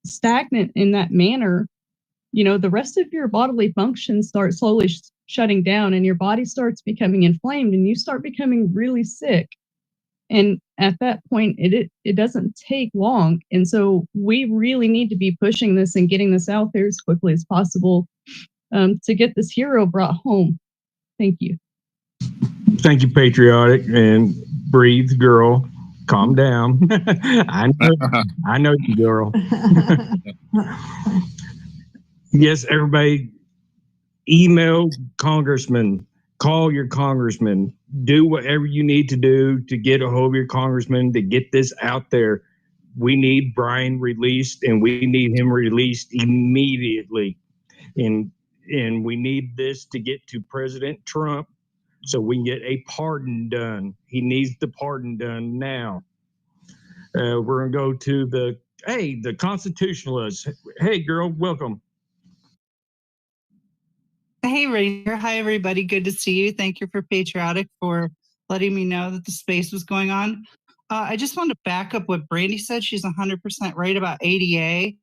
stagnant in that manner, the rest of your bodily functions start slowly shutting down, and your body starts becoming inflamed, and you start becoming really sick. And at that point, it doesn't take long. And so we really need to be pushing this and getting this out there as quickly as possible, to get this hero brought home. Thank you. Thank you, Patriotic. And breathe, girl. Calm down. I know you, girl. Yes, everybody, email congressman, call your congressman, do whatever you need to do to get a hold of your congressman to get this out there. We need Brian released, and we need him released immediately. And we need this to get to President Trump so we can get a pardon done. He needs the pardon done now. We're going to go to the constitutionalists. Hey, girl, welcome. Hey, Ranger. Hi, everybody. Good to see you. Thank you for Patriotic for letting me know that the space was going on. I just wanted to back up what Brandy said. She's 100% right about ADA.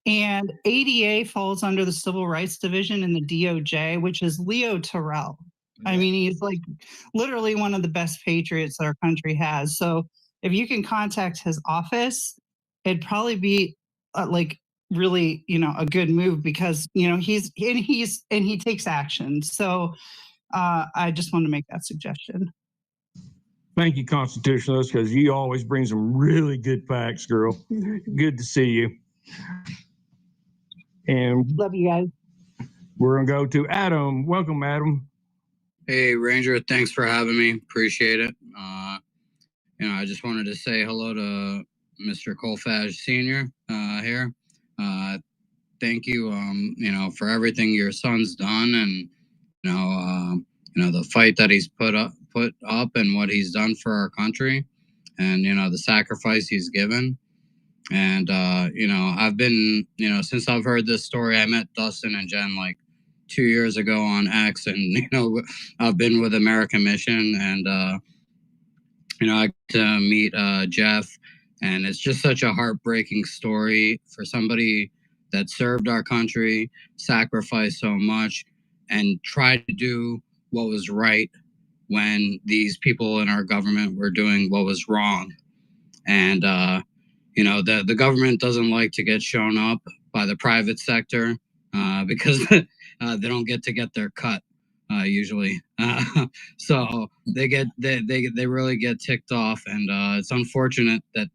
And ADA falls under the Civil Rights Division in the DOJ, which is Leo Terrell. I mean, he's like literally one of the best patriots that our country has. So if you can contact his office, it'd probably be really, a good move, because, he takes action. So I just want to make that suggestion. Thank you, constitutionalist, because you always bring some really good facts, girl. Good to see you. And love you guys. We're going to go to Adam. Welcome, Adam. Hey, Ranger. Thanks for having me. Appreciate it. I just wanted to say hello to Mr. Kolfage Sr. Here. Thank you, for everything your son's done, and the fight that he's put up and what he's done for our country, and the sacrifice he's given. And I've been, since I've heard this story, I met Dustin and Jen like 2 years ago on X, and I've been with American Mission, and I got to meet Jeff, and it's just such a heartbreaking story for somebody that served our country, sacrificed so much, and tried to do what was right when these people in our government were doing what was wrong. And the government doesn't like to get shown up by the private sector because they don't get their cut usually. So they really get ticked off, and it's unfortunate that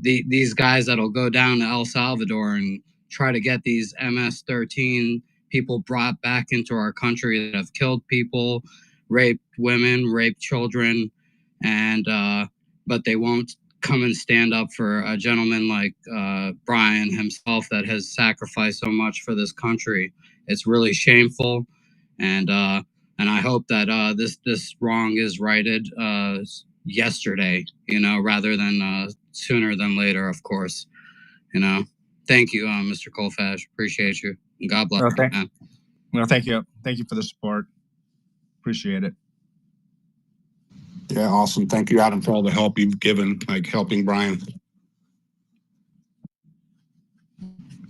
these guys that'll go down to El Salvador and try to get these MS-13 people brought back into our country that have killed people, raped women, raped children, and but they won't come and stand up for a gentleman like Brian himself that has sacrificed so much for this country. It's really shameful, and I hope that this wrong is righted yesterday, rather than sooner than later, of course. Thank you, Mr. Kolfage. Appreciate you. And God bless you, man. Thank you. Thank you for the support. Appreciate it. Yeah, awesome. Thank you, Adam, for all the help you've given, like helping Brian.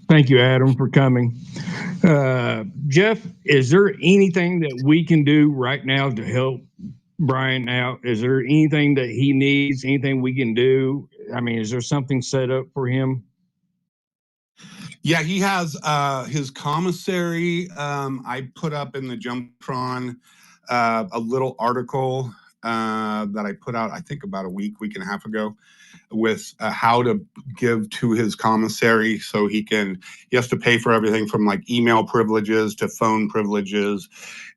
Thank you, Adam, for coming. Jeff, is there anything that we can do right now to help Brian out? Is there anything that he needs, anything we can do? I mean, is there something set up for him? Yeah, he has his commissary. I put up in the Jumptron a little article that I put out, I think about a week and a half ago, with how to give to his commissary. So he has to pay for everything from like email privileges to phone privileges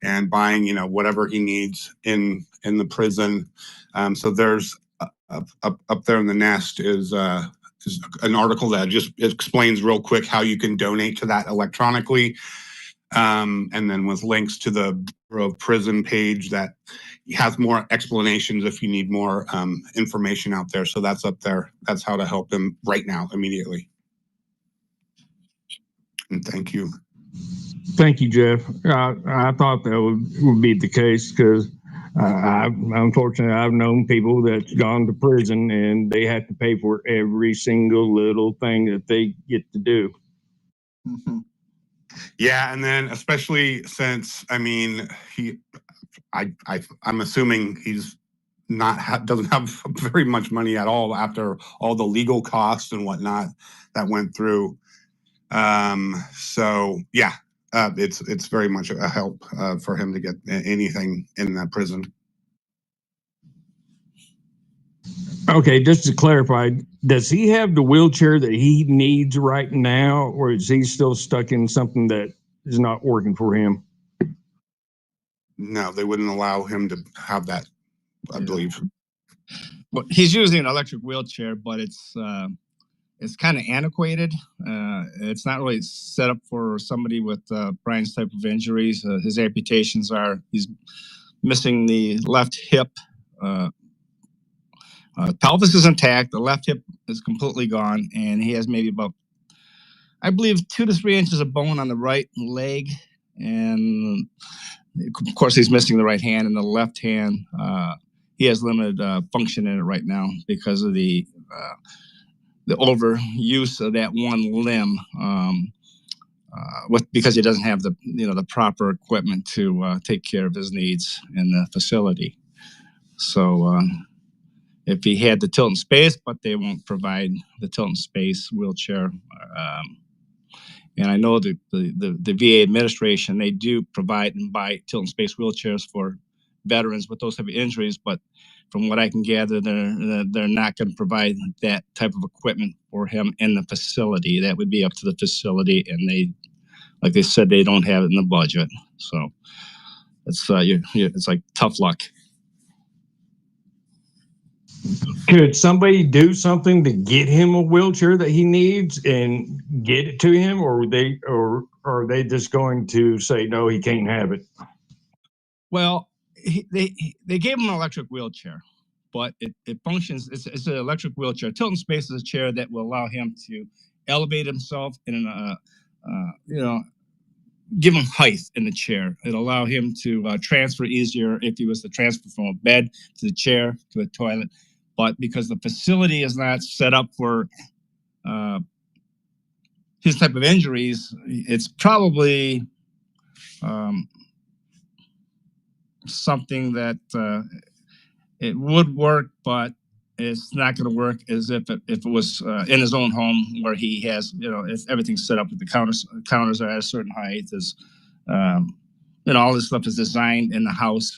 and buying, whatever he needs in the prison. So there's up there in the nest is an article that just explains real quick how you can donate to that electronically. And then with links to the Bureau of Prison page that has more explanations if you need more information out there. So that's up there. That's how to help him right now, immediately. And thank you. Thank you, Jeff. I thought that would be the case because unfortunately, I've known people that's gone to prison and they have to pay for every single little thing that they get to do. Yeah, and then especially since I'm assuming he's doesn't have very much money at all after all the legal costs and whatnot that went through. So yeah, it's very much a help for him to get anything in that prison. Okay, just to clarify, does he have the wheelchair that he needs right now, or is he still stuck in something that is not working for him? No, they wouldn't allow him to have that, I believe. Well, he's using an electric wheelchair, but it's kind of antiquated. It's not really set up for somebody with Brian's type of injuries. His amputations he's missing the left hip. Pelvis is intact. The left hip is completely gone, and he has maybe about, I believe, 2 to 3 inches of bone on the right leg, and of course he's missing the right hand and the left hand. He has limited function in it right now because of the overuse of that one limb, because he doesn't have the proper equipment to take care of his needs in the facility. So if he had the tilt and space, but they won't provide the tilt and space wheelchair. And I know the VA administration, they do provide and buy tilt and space wheelchairs for veterans with those type of injuries, but from what I can gather, they're not going to provide that type of equipment for him in the facility. That would be up to the facility, and like they said, they don't have it in the budget. So it's like tough luck. Could somebody do something to get him a wheelchair that he needs and get it to him, or are they just going to say no, he can't have it? Well, they gave him an electric wheelchair, but it functions. It's an electric wheelchair. Tilt and space is a chair that will allow him to elevate himself and give him height in the chair. It'll allow him to transfer easier if he was to transfer from a bed to the chair to a toilet. But because the facility is not set up for his type of injuries, it's probably something that it would work, but it's not going to work as if it was in his own home where he has, if everything's set up with the counters are at a certain height. All this stuff is designed in the house.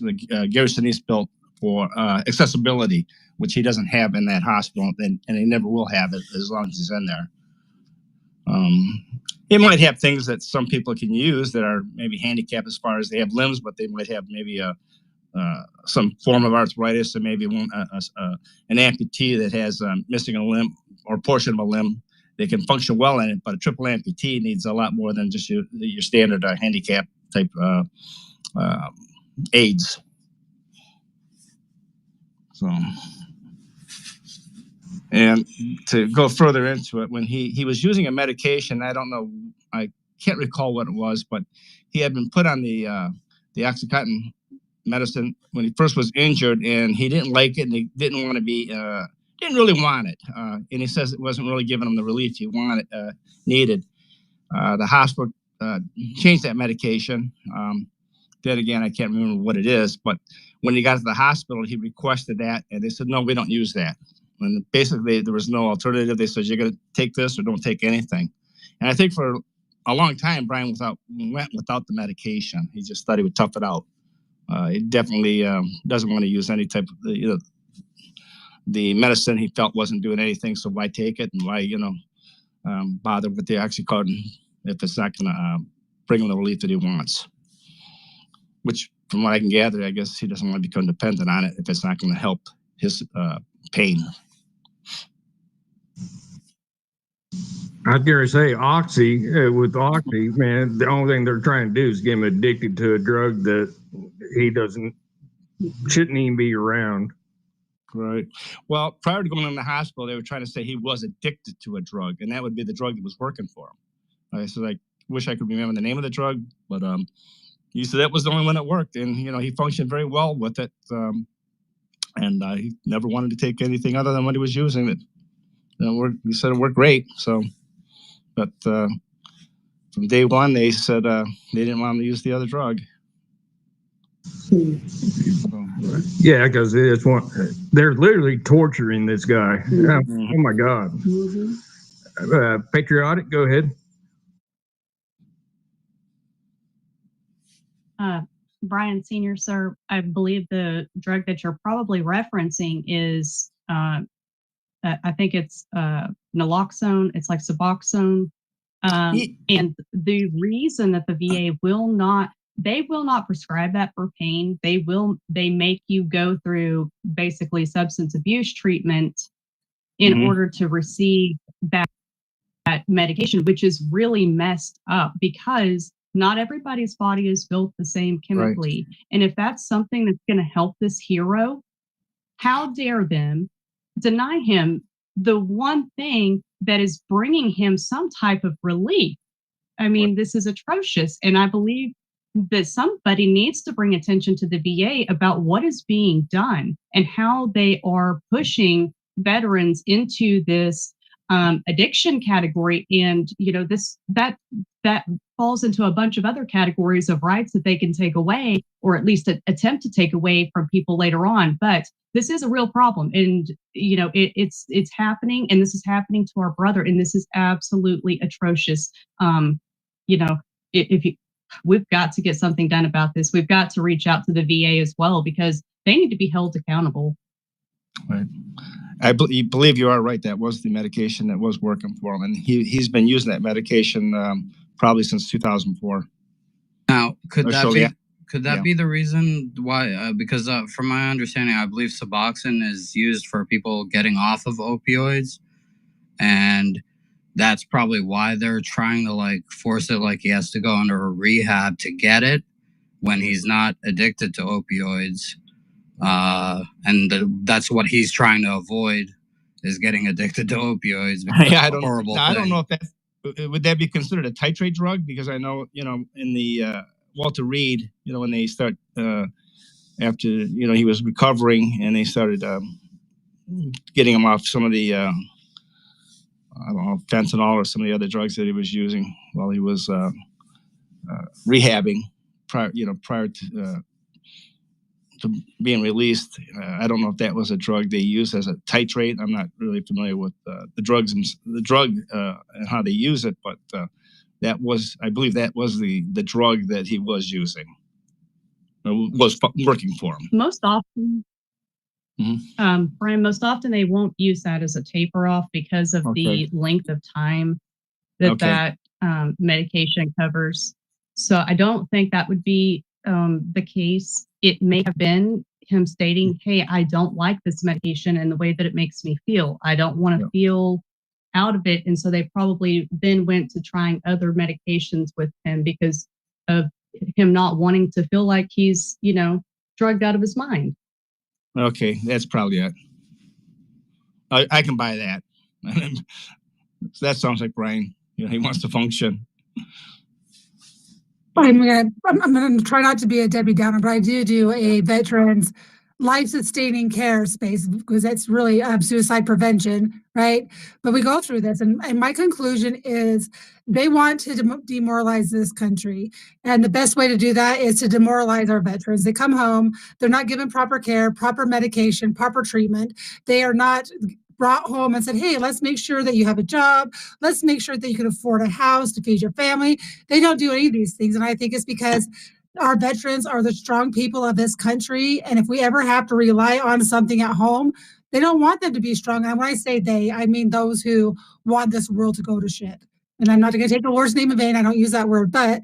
Gary Sinise built for accessibility, which he doesn't have in that hospital, and he never will have it as long as he's in there. He might have things that some people can use that are maybe handicapped as far as they have limbs, but they might have maybe some form of arthritis, and maybe an amputee that has missing a limb or portion of a limb. They can function well in it, but a triple amputee needs a lot more than just your standard handicap type aids. So, and to go further into it, when he was using a medication, I don't know, I can't recall what it was, but he had been put on the Oxycontin medicine when he first was injured, and he didn't like it, and he didn't really want it, and he says it wasn't really giving him the relief he needed. The hospital changed that medication. Then again, I can't remember what it is, but when he got to the hospital, he requested that, and they said, no, we don't use that. And basically, there was no alternative. They said, you're going to take this or don't take anything. And I think for a long time, Brian went without the medication. He just thought he would tough it out. He definitely doesn't want to use any type of the medicine he felt wasn't doing anything. So why take it, and why bother with the Oxycontin if it's not going to bring him the relief that he wants? Which, from what I can gather, I guess he doesn't want to become dependent on it if it's not going to help his pain. I dare say with Oxy, man, the only thing they're trying to do is get him addicted to a drug that he shouldn't even be around. Right. Well, prior to going in the hospital, they were trying to say he was addicted to a drug, and that would be the drug that was working for him. So, wish I could remember the name of the drug, but he said that was the only one that worked, and he functioned very well with it, and he never wanted to take anything other than what he was using. He said it worked great. So, but from day one, they said they didn't want him to use the other drug. Yeah, because they're literally torturing this guy. Oh my God. Patriotic, go ahead. Brian Senior, sir, I believe the drug that you're probably referencing is, I think it's naloxone. It's like Suboxone. And the reason that the VA will not prescribe that for pain. They make you go through basically substance abuse treatment in order to receive that medication, which is really messed up because not everybody's body is built the same chemically. Right. And if that's something that's going to help this hero, how dare them deny him the one thing that is bringing him some type of relief? I mean, this is atrocious. And I believe that somebody needs to bring attention to the VA about what is being done and how they are pushing veterans into this addiction category. And, that falls into a bunch of other categories of rights that they can take away, or at least attempt to take away from people later on. But this is a real problem. And, it's happening, and this is happening to our brother. And this is absolutely atrocious. We've got to get something done about this. We've got to reach out to the VA as well, because they need to be held accountable. Right. I believe you are right. That was the medication that was working for him. And he's been using that medication probably since 2004. Now, could that be the reason why? Because from my understanding, I believe Suboxone is used for people getting off of opioids. And that's probably why they're trying to force it, he has to go under a rehab to get it when he's not addicted to opioids. And that's what he's trying to avoid, is getting addicted to opioids. I don't know if would that be considered a titrate drug? Because I know, in the Walter Reed, when they start after he was recovering and they started getting him off some of the I don't know, fentanyl or some of the other drugs that he was using while he was rehabbing prior to being released. I don't know if that was a drug they used as a titrate. I'm not really familiar with the drug and how they use it, but I believe that was the drug that he was using. Was working for him. Most often, Brian, they won't use that as a taper off because of the length of time that medication covers. So I don't think that would be the case. It may have been him stating, hey, I don't like this medication and the way that it makes me feel. I don't want to feel out of it. And so they probably then went to trying other medications with him because of him not wanting to feel like he's, drugged out of his mind. Okay, that's probably it. I can buy that. That sounds like Brian. He wants to function. I'm gonna try not to be a Debbie Downer, but I do a veterans life-sustaining care space because that's really suicide prevention, right? But we go through this, and my conclusion is they want to demoralize this country, and the best way to do that is to demoralize our veterans. They come home, they're not given proper care, proper medication, proper treatment. They are not brought home and said, hey, let's make sure that you have a job. Let's make sure that you can afford a house to feed your family. They don't do any of these things. And I think it's because our veterans are the strong people of this country. And if we ever have to rely on something at home, they don't want them to be strong. And when I say they, I mean those who want this world to go to shit. And I'm not going to take the Lord's name in vain. I don't use that word, but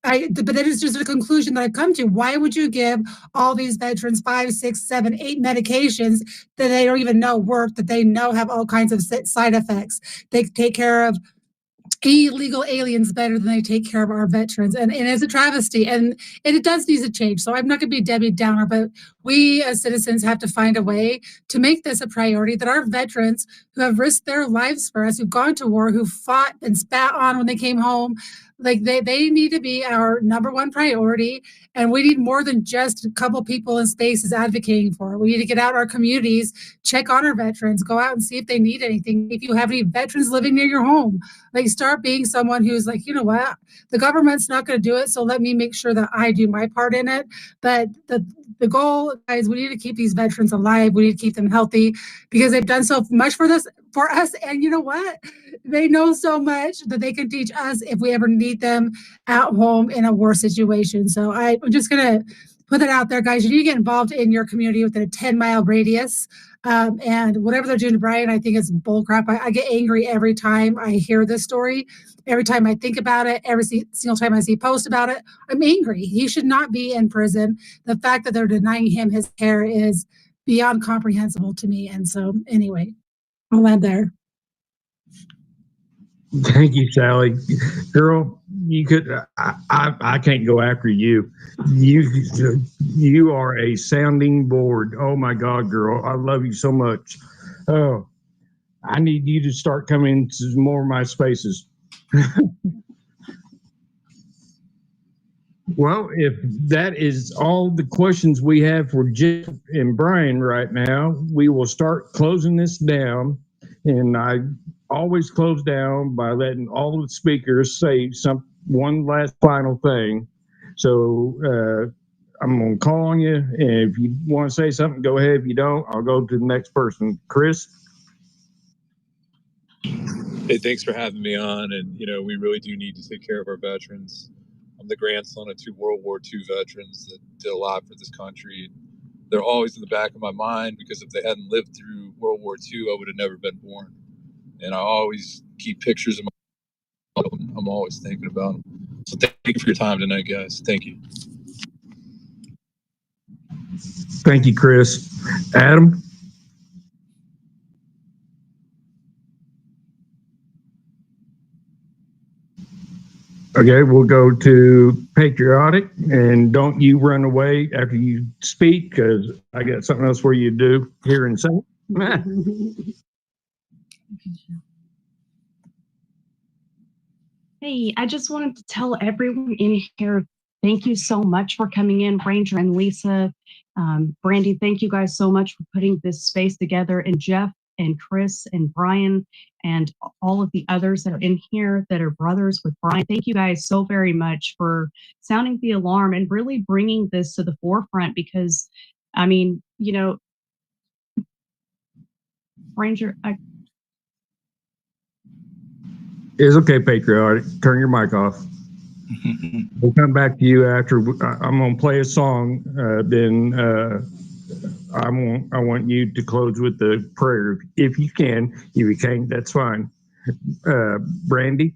it is just a conclusion that I've come to. Why would you give all these veterans 5, 6, 7, 8 medications that they don't even know work, that they know have all kinds of side effects? They take care of illegal aliens better than they take care of our veterans. And it's a travesty. And it does need to change. So I'm not going to be Debbie Downer, but we as citizens have to find a way to make this a priority, that our veterans who have risked their lives for us, who've gone to war, who fought and spat on when they came home, like they need to be our number one priority. And we need more than just a couple people in spaces advocating for it. We need to get out in our communities, check on our veterans, go out and see if they need anything. If you have any veterans living near your home, like start being someone who's like, you know what, the government's not going to do it, so let me make sure that I do my part in it. But the goal, guys, we need to keep these veterans alive. We need to keep them healthy because they've done so much for us. And you know what? They know so much that they can teach us if we ever need them at home in a war situation. So I'm just going to put that out there, guys. You need to get involved in your community within a 10-mile radius. And whatever they're doing to Brian, I think it's bullcrap. I get angry every time I hear this story. Every time I think about it, every single time I see a post about it, I'm angry. He should not be in prison. The fact that they're denying him his care is beyond comprehensible to me. And so anyway, I'll end there. Thank you, Sally. Girl, you could. I can't go after you. You are a sounding board. Oh my God, girl, I love you so much. Oh, I need you to start coming to more of my spaces. Well, if that is all the questions we have for Jeff and Brian right now, we will start closing this down. And I always close down by letting all the speakers say one last final thing. So I'm going to call on you. And if you want to say something, go ahead. If you don't, I'll go to the next person. Chris? Hey, thanks for having me on. And, you know, we really do need to take care of our veterans. I'm the grandson of 2 World War II veterans that did a lot for this country. They're always in the back of my mind because if they hadn't lived through World War II, I would have never been born. And I always keep pictures of them. I'm always thinking about them. So thank you for your time tonight, guys. Thank you. Thank you, Chris. Adam? Okay, we'll go to patriotic, and don't you run away after you speak, because I got something else for you to do here in a second. Hey, I just wanted to tell everyone in here, thank you so much for coming in, Ranger and Lisa. Brandy, thank you guys so much for putting this space together, and Jeff and Chris and Brian and all of the others that are in here that are brothers with Brian. Thank you guys so very much for sounding the alarm and really bringing this to the forefront because, I mean, you know, Ranger, It's okay, patriotic. Turn your mic off. We'll come back to you after. I'm going to play a song. Then I want you to close with the prayer if you can. If you can't, that's fine. Brandy.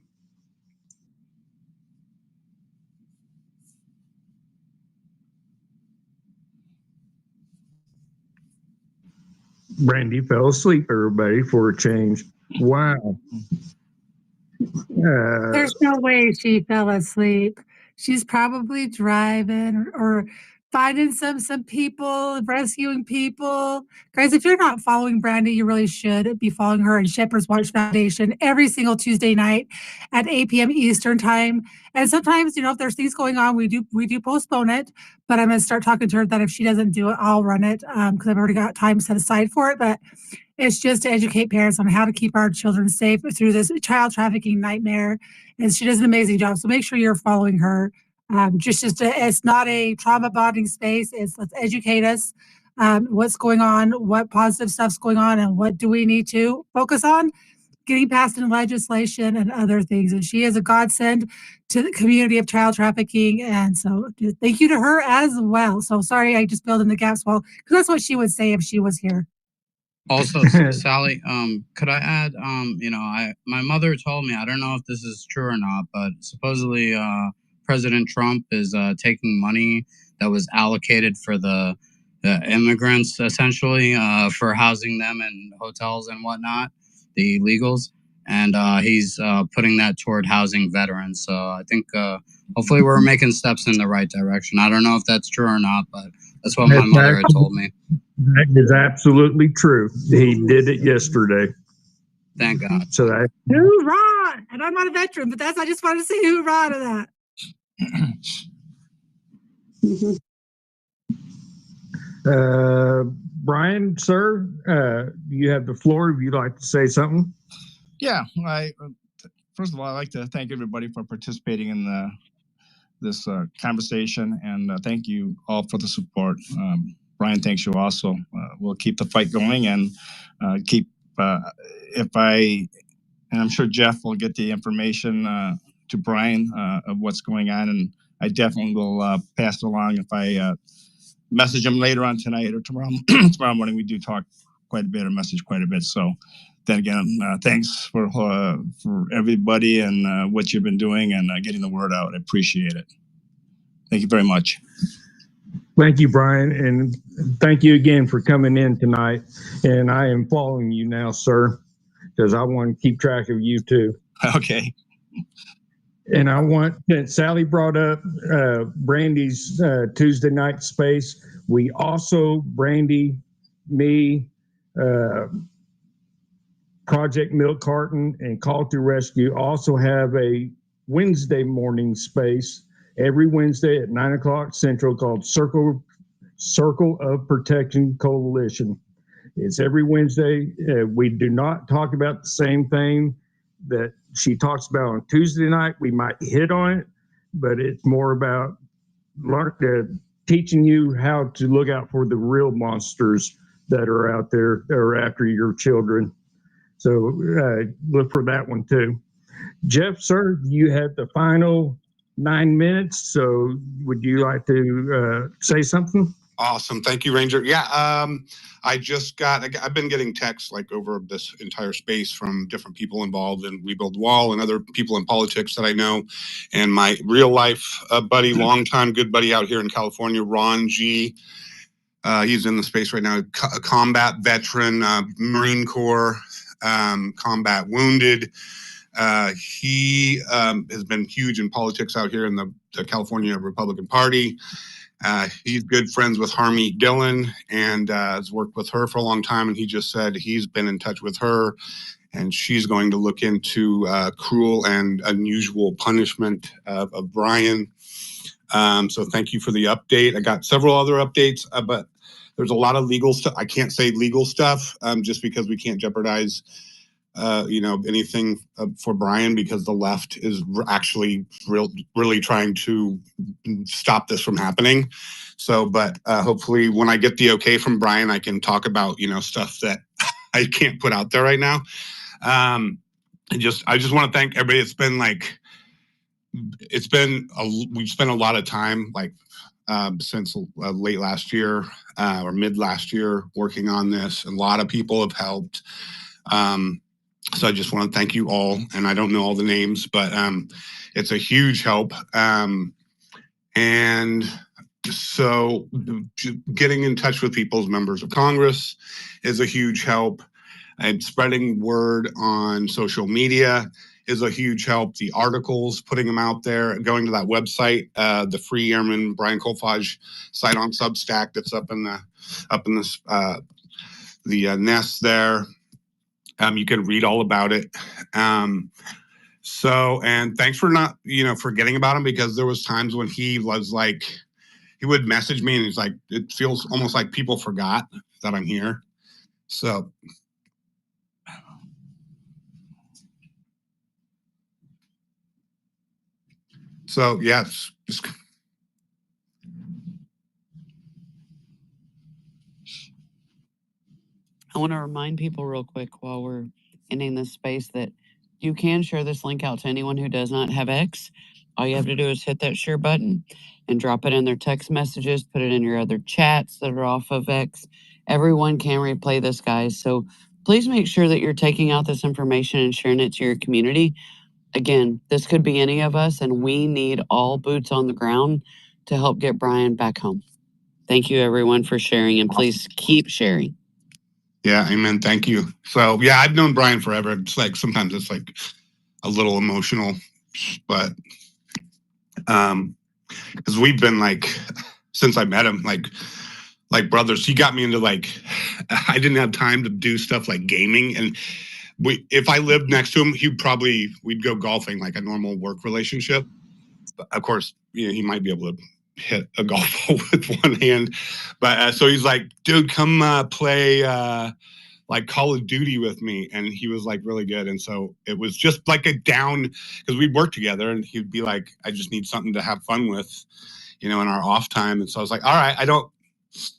Brandy fell asleep, everybody, for a change. Wow. There's no way she fell asleep. She's probably driving or finding some people, rescuing people. Guys, if you're not following Brandy, you really should be following her and Shepherd's Watch Foundation every single Tuesday night at 8 p.m. Eastern time. And sometimes, you know, if there's things going on, we do postpone it. But I'm going to start talking to her that if she doesn't do it, I'll run it because I've already got time set aside for it. But it's just to educate parents on how to keep our children safe through this child trafficking nightmare. And she does an amazing job. So make sure you're following her. It's not a trauma bonding space. Let's educate us what's going on, what positive stuff's going on, and what do we need to focus on getting passed in legislation and other things. And she is a godsend to the community of child trafficking. And so thank you to her as well. So sorry, I just filled in the gaps well, because that's what she would say if she was here. Also, Sally, could I add, you know, my mother told me, I don't know if this is true or not, but supposedly President Trump is taking money that was allocated for the immigrants, essentially, for housing them in hotels and whatnot, the illegals, and he's putting that toward housing veterans. So I think hopefully we're making steps in the right direction. I don't know if that's true or not, but That's what my mother had told me. That is absolutely true. He did it yesterday. Thank God. So that Hoorah! And I'm not a veteran, but I just wanted to say hoorah to that. Brian, sir, you have the floor if you'd like to say something. Yeah, first of all, I'd like to thank everybody for participating in this conversation, and thank you all for the support. Brian, thanks you also. We'll keep the fight going and keep, and I'm sure Jeff will get the information to Brian of what's going on, and I definitely will pass it along if I message him later on tonight or tomorrow. Tomorrow morning, we do talk quite a bit or message quite a bit. So then again, thanks for everybody and what you've been doing and getting the word out. I appreciate it. Thank you very much. Thank you, Brian, and thank you again for coming in tonight. And I am following you now, sir, because I want to keep track of you too. Okay. And I want that Sally brought up Brandy's Tuesday night space. We also, Brandy, me, Project Milk Carton, and Call to Rescue also have a Wednesday morning space every Wednesday at 9 o'clock Central called Circle of Protection Coalition. It's every Wednesday. We do not talk about the same thing that she talks about on Tuesday night. We might hit on it, but it's more about teaching you how to look out for the real monsters that are out there that are after your children. So look for that one too. Jeff, sir, you have the final 9 minutes. So would you like to say something? Awesome. Thank you, Ranger. Yeah, I've been getting texts like over this entire space from different people involved in Rebuild the Wall and other people in politics that I know. And my real life buddy, longtime good buddy out here in California, Ron G. He's in the space right now, a combat veteran, Marine Corps, combat wounded. He has been huge in politics out here in the California Republican Party. He's good friends with Harmeet Dillon and has worked with her for a long time. And he just said he's been in touch with her and she's going to look into cruel and unusual punishment of Brian. So thank you for the update. I got several other updates, but there's a lot of legal stuff. I can't say legal stuff just because we can't jeopardize anything for Brian, because the left is actually really trying to stop this from happening. So, but hopefully when I get the okay from Brian, I can talk about, stuff that I can't put out there right now. I just want to thank everybody. We've spent a lot of time since late last year or mid last year working on this. A lot of people have helped. So I just want to thank you all, and I don't know all the names, but it's a huge help. And so getting in touch with people as members of Congress is a huge help. And spreading word on social media is a huge help. The articles, putting them out there, going to that website, the Free Airman Brian Kolfage site on Substack that's up in the nest there. You can read all about it. And thanks for not, forgetting about him, because there was times when he was like, he would message me and he's like, it feels almost like people forgot that I'm here. So yes, I want to remind people real quick while we're ending this space that you can share this link out to anyone who does not have X. All you have to do is hit that share button and drop it in their text messages, put it in your other chats that are off of X. Everyone can replay this, guys. So please make sure that you're taking out this information and sharing it to your community. Again, this could be any of us, and we need all boots on the ground to help get Brian back home. Thank you, everyone, for sharing, and please keep sharing. Yeah, amen. Thank you. So yeah, I've known Brian forever. It's like sometimes it's like a little emotional, but because we've been since I met him, like brothers. He got me into like, I didn't have time to do stuff like gaming, and if I lived next to him, we'd go golfing like a normal work relationship. But of course, you know, he might be able to hit a golf ball with one hand, but so he's like, dude, come play like Call of Duty with me, and he was like really good. And so it was just like a down, because we'd work together, and he'd be like, I just need something to have fun with, you know, in our off time. And so I was like, all right, I don't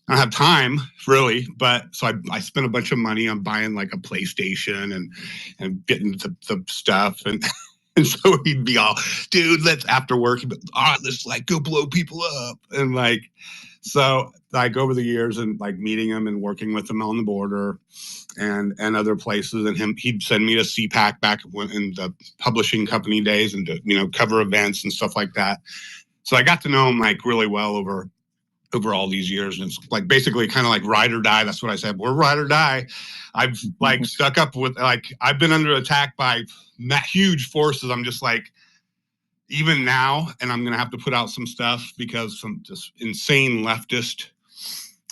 have time really, but so I spent a bunch of money on buying like a PlayStation and getting the stuff, and and so he'd be all, dude, let's after work, he'd be, all right, let's like go blow people up, and like, so like over the years and like meeting him and working with him on the border and other places, and he'd send me to CPAC back in the publishing company days and to, you know, cover events and stuff like that. So I got to know him like really well over all these years, and it's like basically kind of like ride or die. That's what I said. We're ride or die. I've like stuck up with, like, I've been under attack by huge forces. I'm just like, even now, and I'm gonna have to put out some stuff because some just insane leftist,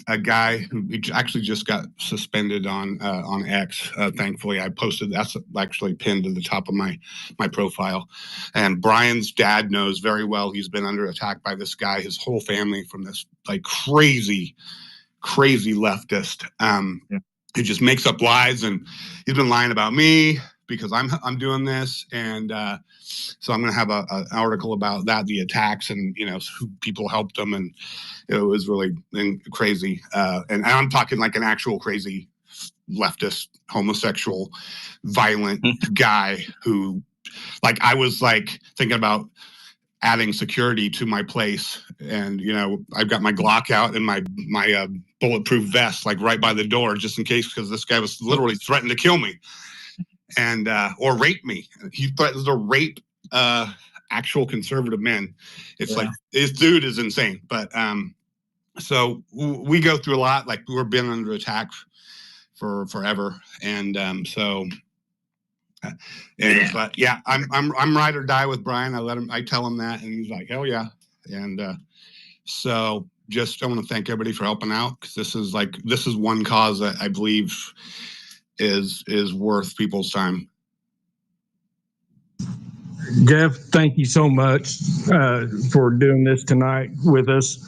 a guy who actually just got suspended on X. Thankfully, I posted, that's actually pinned to the top of my profile. And Brian's dad knows very well he's been under attack by this guy, his whole family, from this like crazy leftist who just makes up lies, and he's been lying about me because I'm doing this, and so I'm going to have an article about that, the attacks, and you know, who people helped them, and it was really crazy. And I'm talking like an actual crazy leftist, homosexual, violent guy who, like, I was like thinking about adding security to my place, and you know, I've got my Glock out and my bulletproof vest like right by the door just in case, because this guy was literally threatened to kill me and or rape me. He threatens to rape actual conservative men. It's like, this dude is insane. But so we go through a lot. Like, we've been under attack for forever, and so but yeah, I'm ride or die with Brian. I tell him that, and he's like, hell yeah. And so just I want to thank everybody for helping out, because this is one cause that I believe is worth people's time. Jeff, thank you so much for doing this tonight with us.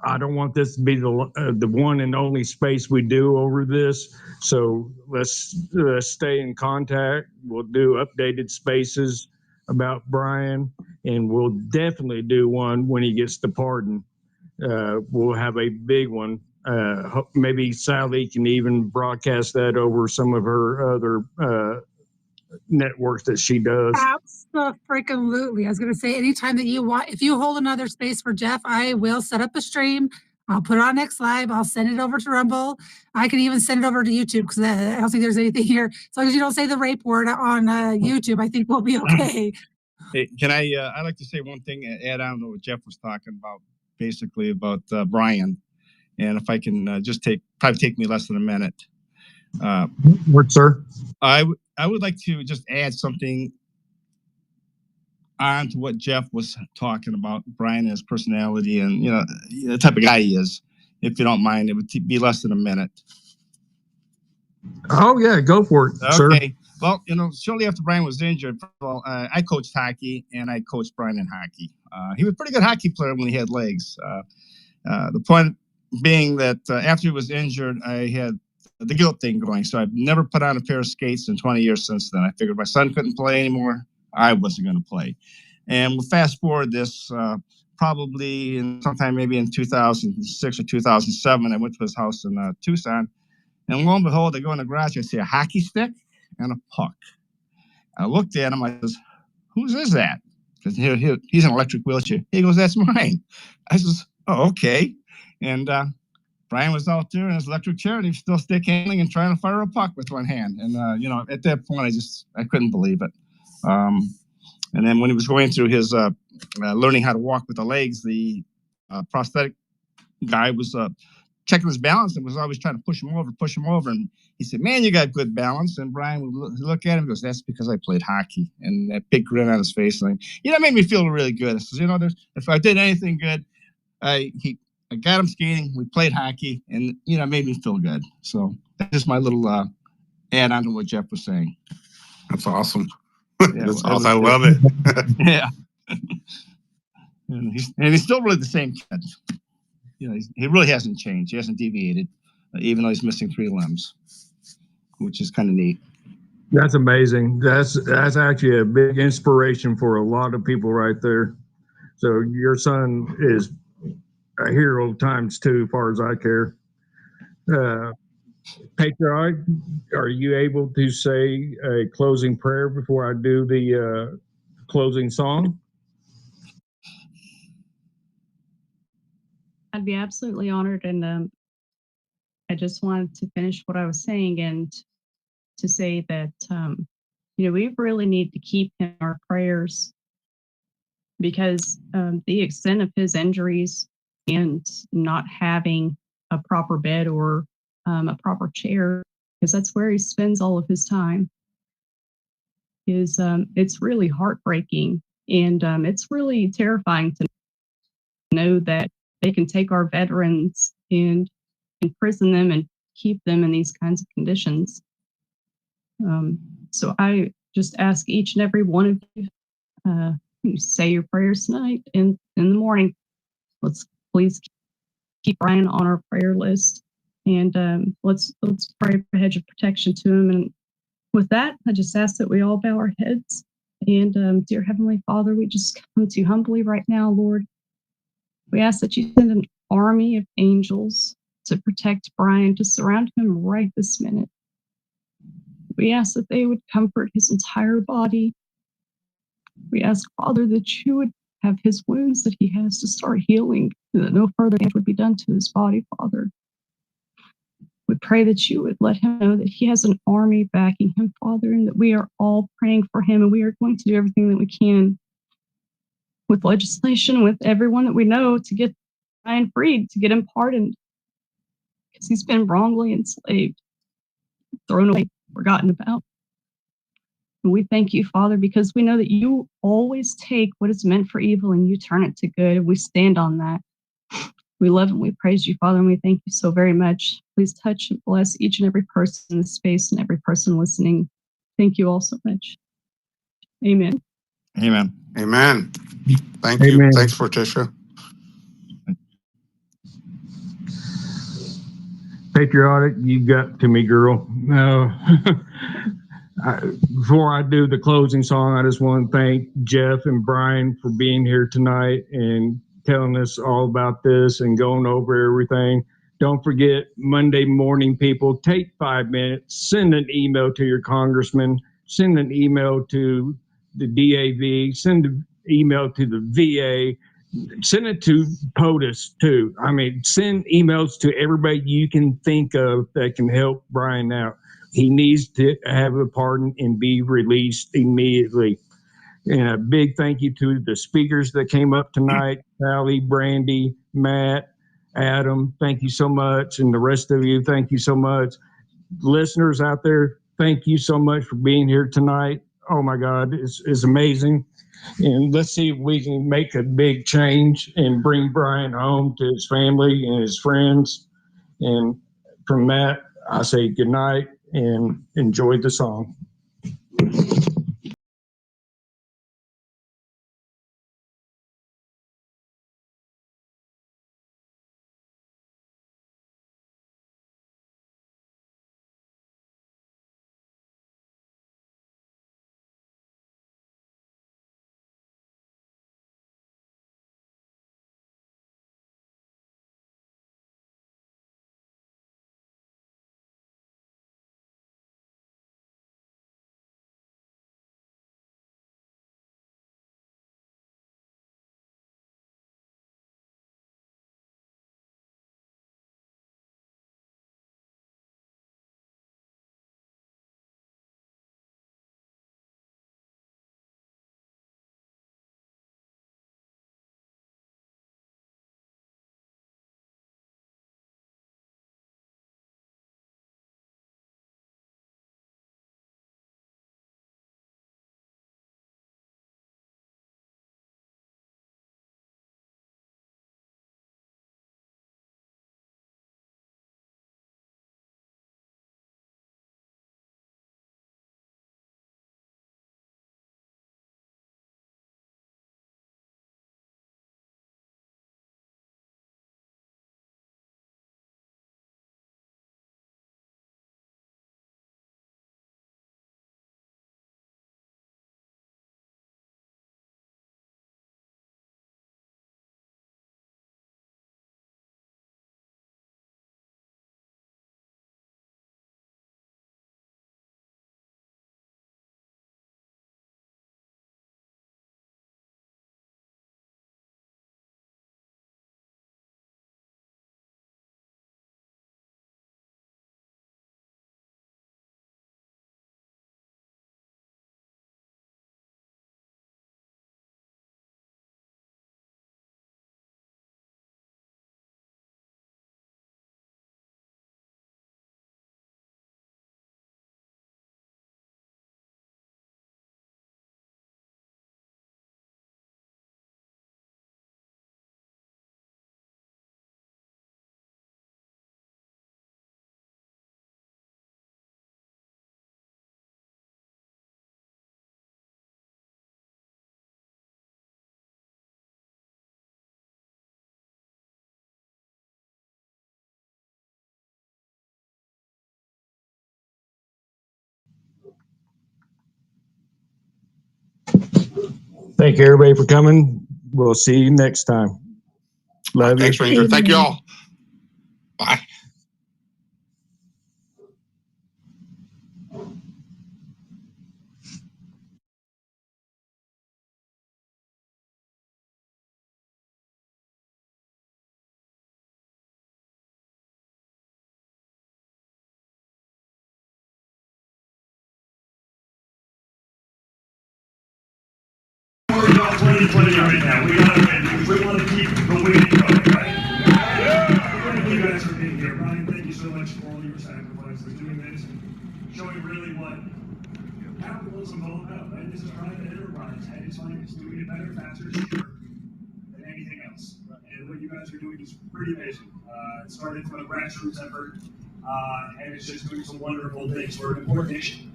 I don't want this to be the one and only space we do over this. So let's stay in contact. We'll do updated spaces about Brian, and we'll definitely do one when he gets the pardon. We'll have a big one. Maybe Sally can even broadcast that over some of her other networks that she does. Absolutely. I was going to say, anytime that you want, if you hold another space for Jeff, I will set up a stream. I'll put it on X Live. I'll send it over to Rumble. I can even send it over to YouTube, because I don't think there's anything here. As long as you don't say the rape word on YouTube, I think we'll be okay. Hey, can I'd like to say one thing, add on to what Jeff was talking about, basically about Brian. And if I can probably take me less than a minute. What, sir? I would like to just add something on to what Jeff was talking about, Brian and his personality, and you know, the type of guy he is. If you don't mind, it would be less than a minute. Oh yeah, go for it, sir. Okay. Well, you know, shortly after Brian was injured, first of all, I coached hockey, and I coached Brian in hockey. He was a pretty good hockey player when he had legs. The point being that after he was injured, I had the guilt thing going. So I've never put on a pair of skates in 20 years since then. I figured my son couldn't play anymore. I wasn't going to play. And we'll fast forward this probably sometime maybe in 2006 or 2007. I went to his house in Tucson. And lo and behold, I go in the garage, I see a hockey stick and a puck. I looked at him, I says, whose is that? Because he's in an electric wheelchair. He goes, that's mine. I says, oh, okay. And Brian was out there in his electric chair, and he was still stick handling and trying to fire a puck with one hand. And, you know, at that point, I couldn't believe it. And then when he was going through his learning how to walk with the legs, the prosthetic guy was checking his balance and was always trying to push him over. And he said, man, you got good balance. And Brian would look at him and goes, that's because I played hockey. And that big grin on his face. And, you know, it made me feel really good. I says, you know, if I did anything good, I got him skating. We played hockey, and it made me feel good. So that's just my little add on to what Jeff was saying. That's awesome. Yeah, That's awesome. I love it. Yeah. And he's still really the same kid. He really hasn't changed. He hasn't deviated, even though he's missing 3 limbs, which is kind of neat. That's amazing. That's actually a big inspiration for a lot of people right there. So your son is a hero times 2, as far as I care. Patriotic, are you able to say a closing prayer before I do the closing song? I'd be absolutely honored, and I just wanted to finish what I was saying and to say that we really need to keep him in our prayers, because the extent of his injuries and not having a proper bed or a proper chair, because that's where he spends all of his time, is it's really heartbreaking, and it's really terrifying to know that they can take our veterans and imprison them and keep them in these kinds of conditions. So I just ask each and every one of you say your prayers tonight and in the morning. Let's please keep Brian on our prayer list, and let's pray for a hedge of protection to him. And with that, I just ask that we all bow our heads. And dear Heavenly Father, we just come to you humbly right now, Lord. We ask that you send an army of angels to protect Brian, to surround him right this minute. We ask that they would comfort his entire body. We ask, Father, that you would have his wounds that he has to start healing, that no further damage would be done to his body, Father. We pray that you would let him know that he has an army backing him, Father, and that we are all praying for him, and we are going to do everything that we can with legislation, with everyone that we know, to get Brian freed, to get him pardoned, because he's been wrongly enslaved, thrown away, forgotten about. And we thank you, Father, because we know that you always take what is meant for evil and you turn it to good. And we stand on that. We love and we praise you, Father, and we thank you so very much. Please touch and bless each and every person in this space and every person listening. Thank you all so much. Amen. Amen. Amen. Thank you. Amen. Thanks, Fortisha. Patriotic, you got to me, girl. Before I do the closing song, I just want to thank Jeff and Brian for being here tonight and telling us all about this and going over everything. Don't forget, Monday morning, people, take 5 minutes, send an email to your congressman, send an email to the DAV, send an email to the VA, send it to POTUS too. I mean, send emails to everybody you can think of that can help Brian out. He needs to have a pardon and be released immediately. And a big thank you to the speakers that came up tonight, Sally, Brandy, Matt, Adam, thank you so much. And the rest of you, thank you so much. Listeners out there, thank you so much for being here tonight. Oh my God, it's amazing. And let's see if we can make a big change and bring Brian home to his family and his friends. And from that, I say good night and enjoy the song. Thank you, everybody, for coming. We'll see you next time. Love you. Thanks, Ranger. Thank you all. Bye. About 2020 right now. We gotta win. We want to keep the winning going, right? Thank you guys for being here. Brian, thank you so much for all your sacrifice for doing this and showing really what capitalism is all about, right? This is private enterprise at its finest, doing it better, faster, cheaper than anything else. And what you guys are doing is pretty amazing. It started from a grassroots effort, and it's just doing some wonderful things for an important nation.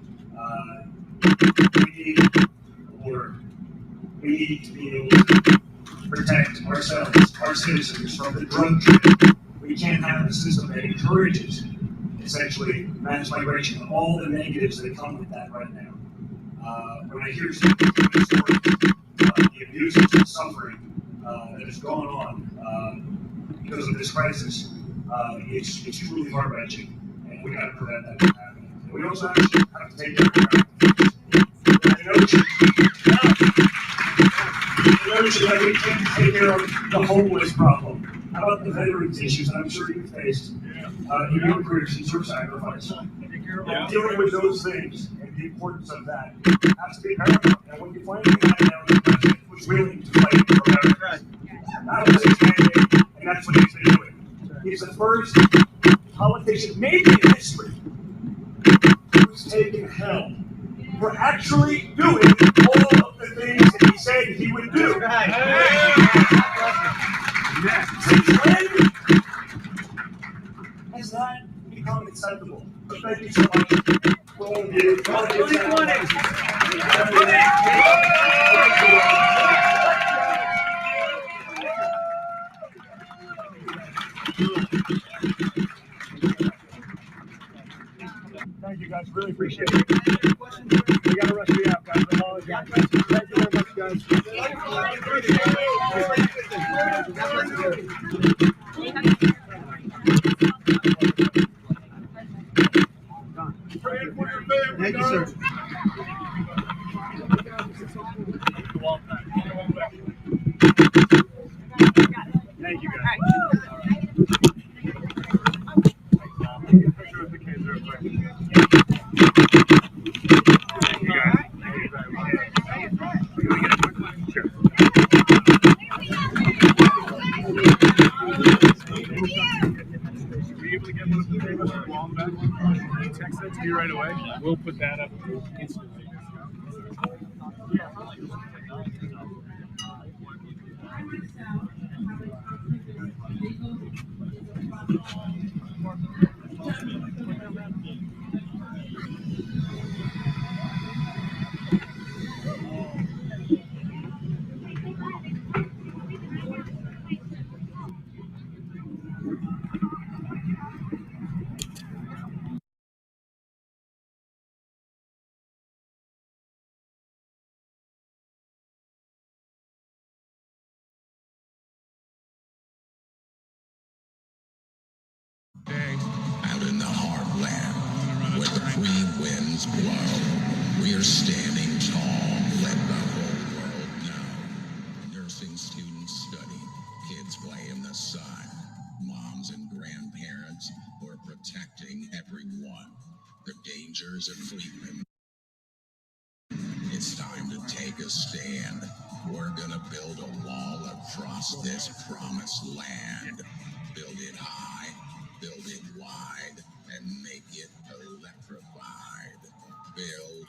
We need order. We need to be able to protect ourselves, our citizens, from the drug trade. We can't have a system that encourages, essentially, mass migration and all the negatives that come with that right now. When I hear some of the stories, the abuse and suffering that has gone on because of this crisis, it's truly heart-wrenching, and we got to prevent that from happening. And we also actually have to take care of notion that we can't take care of the homeless problem. How about the veterans issues that I'm sure you faced in your careers and your sacrifice? Dealing with those things and the importance of that has to be paramount. And when you find a guy now the president who's willing to fight for veterans, that was his mandate, and that's what he's been doing. He's the first politician, maybe in history, who's taken hell for actually doing all of the things that he said he would do. Since when has that become acceptable? So thank you so much for all of you. Thank you guys, really appreciate it. We gotta rush you out, guys. I apologize. Thank you very much, guys. Thank you, sir. Thank you, guys. Text that to me right away. We'll put that up instantly. Out in the heartland, where the free winds blow, we're standing tall, let the whole world know. Nursing students study, kids play in the sun, moms and grandparents who are protecting everyone. The dangers of treatment. It's time to take a stand. We're gonna build a wall across this promised land. Build it high, build it wide, and make it electrified. Build